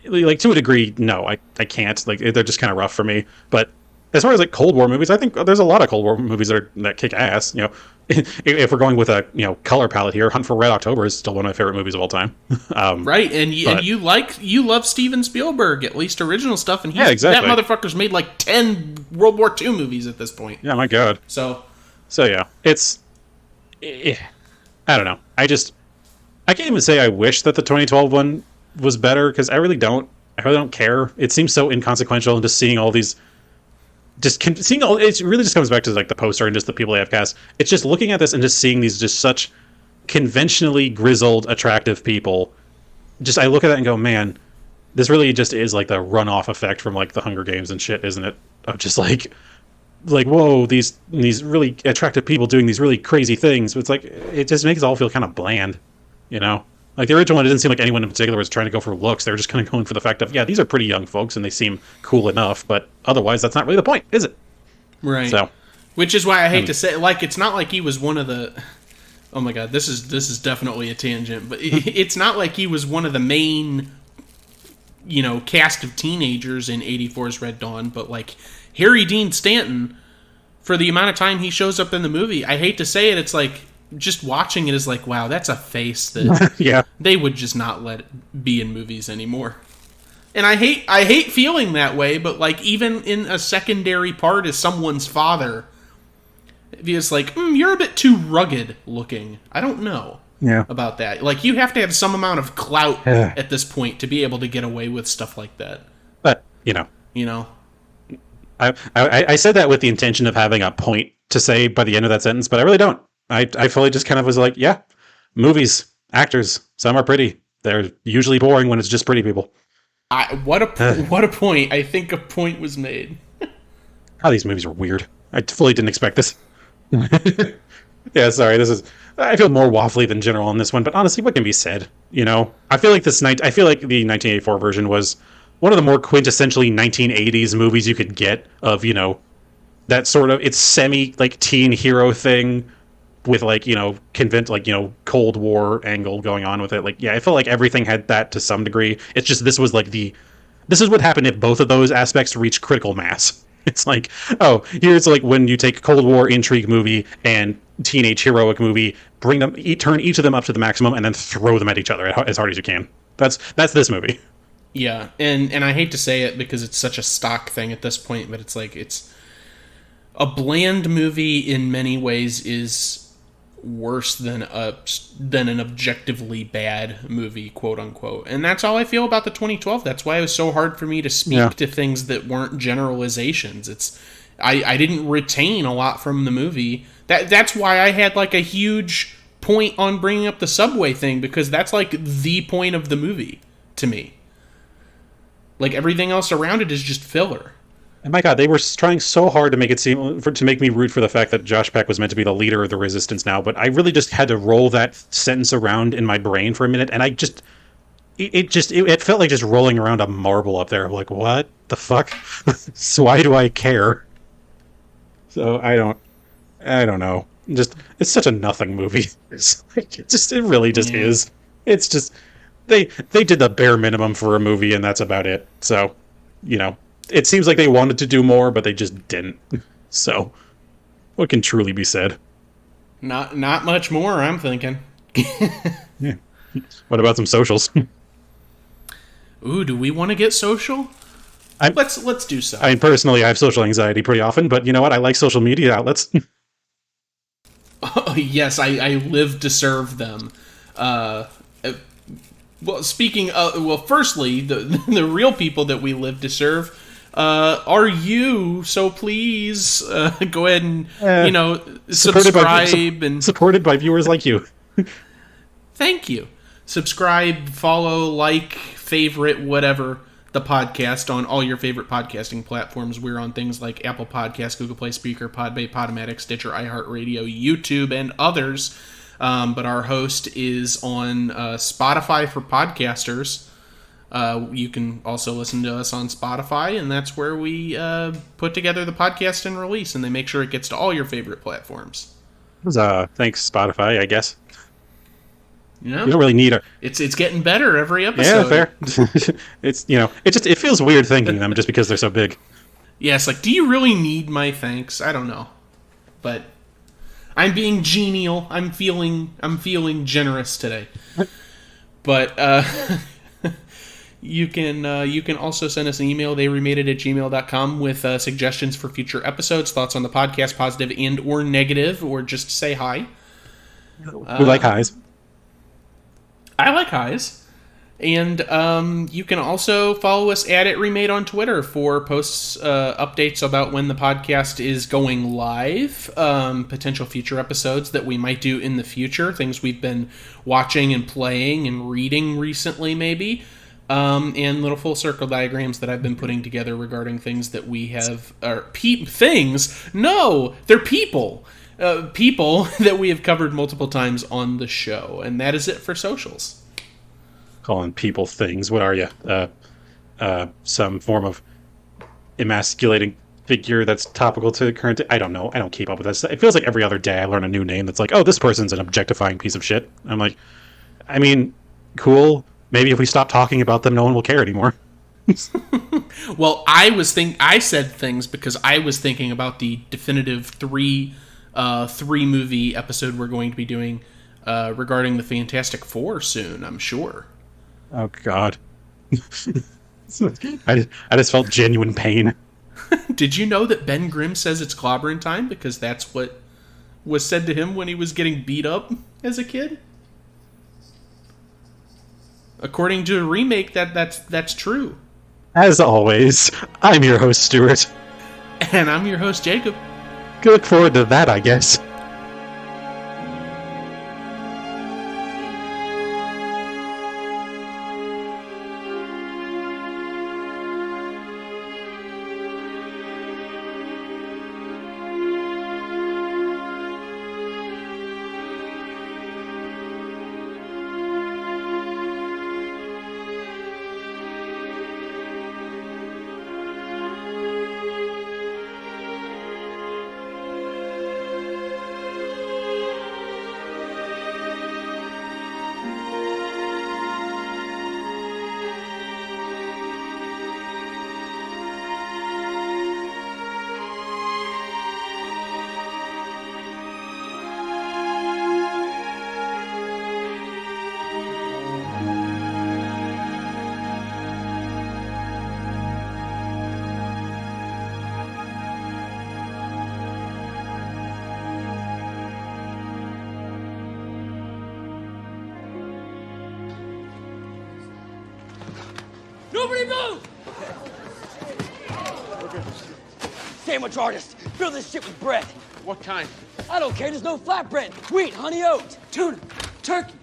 to a degree, no, I can't. Like, they're just kind of rough for me. But as far as like Cold War movies, I think there's a lot of Cold War movies that kick ass. If we're going with a color palette here, Hunt for Red October is still one of my favorite movies of all time. Right, and you love Steven Spielberg, at least original stuff, and exactly. That motherfucker's made like 10 World War II movies at this point. Yeah, my God. So yeah, it's, I don't know. I can't even say I wish that the 2012 one was better, because I really don't care. It seems so inconsequential, and just seeing all these. It really just comes back to like the poster and just the people they have cast. It's just looking at this and just seeing these just such conventionally grizzled, attractive people. Just, I look at that and go, man, this really just is like the runoff effect from like the Hunger Games and shit, isn't it? Of just like whoa, these really attractive people doing these really crazy things. It's like, it just makes it all feel kind of bland, Like the original one, it didn't seem like anyone in particular was trying to go for looks. They were just kind of going for the fact of, yeah, these are pretty young folks and they seem cool enough, but otherwise that's not really the point, is it? Right. So, which is why I hate to say, like, it's not like he was one of the. Oh my God, this is definitely a tangent, but it's not like he was one of the main, cast of teenagers in '84's Red Dawn, but like Harry Dean Stanton, for the amount of time he shows up in the movie, I hate to say it, it's like, just watching it is like, wow, that's a face that yeah, they would just not let be in movies anymore. And I hate feeling that way, but like, even in a secondary part as someone's father, it's like, you're a bit too rugged looking. I don't know about that. Like, you have to have some amount of clout at this point to be able to get away with stuff like that. But I said that with the intention of having a point to say by the end of that sentence, but I really don't. I fully just kind of was like, yeah, movies, actors, some are pretty. They're usually boring when it's just pretty people. What a point. I think a point was made. How these movies are weird. I fully didn't expect this. Yeah, sorry. I feel more waffly than general on this one, but honestly, what can be said? I feel like the 1984 version was one of the more quintessentially 1980s movies you could get of, that sort of, it's semi like teen hero thing with like, Cold War angle going on with it. Like, yeah, I felt like everything had that to some degree. It's just, this is what happened if both of those aspects reach critical mass. It's like, oh, here's like when you take Cold War intrigue movie and teenage heroic movie, turn each of them up to the maximum, and then throw them at each other as hard as you can. That's this movie. Yeah, and I hate to say it because it's such a stock thing at this point, but it's like, it's a bland movie in many ways is worse than an objectively bad movie, quote unquote. And that's all I feel about the 2012. That's why it was so hard for me to speak to things that weren't generalizations. It's I didn't retain a lot from the movie. That's why I had like a huge point on bringing up the subway thing, because that's like the point of the movie to me. Like, everything else around it is just filler. And my God, they were trying so hard to make it to make me root for the fact that Josh Peck was meant to be the leader of the resistance now, but I really just had to roll that sentence around in my brain for a minute, and it felt like just rolling around a marble up there. Like, what? the fuck? So why do I care? So I don't know. Just it's such a nothing movie. It really just is. It's just they did the bare minimum for a movie, and that's about it. So, it seems like they wanted to do more, but they just didn't. So, what can truly be said? Not much more, I'm thinking. Yeah. What about some socials? Ooh, do we want to get social? Let's do so. I mean, personally, I have social anxiety pretty often, but you know what? I like social media outlets. Oh, yes, I live to serve them. Well, firstly, the real people that we live to serve are you. So please go ahead and subscribe supported by viewers like you. Thank you. Subscribe, follow, like, favorite, whatever the podcast on all your favorite podcasting platforms. We're on things like Apple Podcasts, Google Play Speaker, Podbay, Podomatic, Stitcher, iHeartRadio, YouTube, and others. But our host is on Spotify for podcasters. You can also listen to us on Spotify, and that's where we put together the podcast and release, and they make sure it gets to all your favorite platforms. Thanks, Spotify, I guess. You don't really need a... It's getting better every episode. Yeah, fair. It feels weird thanking them just because they're so big. Yeah, it's like, do you really need my thanks? I don't know. But I'm being genial. I'm feeling generous today. But you can also send us an email, theyremadeit@gmail.com, with suggestions for future episodes, thoughts on the podcast, positive and or negative, or just say hi. We like highs. I like highs. And you can also follow us at It Remade on Twitter for posts, updates about when the podcast is going live, potential future episodes that we might do in the future, things we've been watching and playing and reading recently maybe, and little full circle diagrams that I've been putting together regarding things that we have... things? No! They're people! People that we have covered multiple times on the show. And that is it for socials. Calling people things. What are you? Some form of emasculating figure that's topical to current... I don't know. I don't keep up with this. It feels like every other day I learn a new name that's like, oh, this person's an objectifying piece of shit. I'm like, I mean, cool. Maybe if we stop talking about them, no one will care anymore. Well, I said things because I was thinking about the definitive three movie episode we're going to be doing regarding the Fantastic Four soon, I'm sure. Oh, God. I just felt genuine pain. Did you know that Ben Grimm says it's clobbering time because that's what was said to him when he was getting beat up as a kid? According to a remake, that's true. As always, I'm your host, Stuart. And I'm your host, Jacob. Look forward to that, I guess. Nobody move! Sandwich artist, fill this shit with bread. What kind? I don't care, there's no flatbread. Wheat, honey oat, tuna, turkey,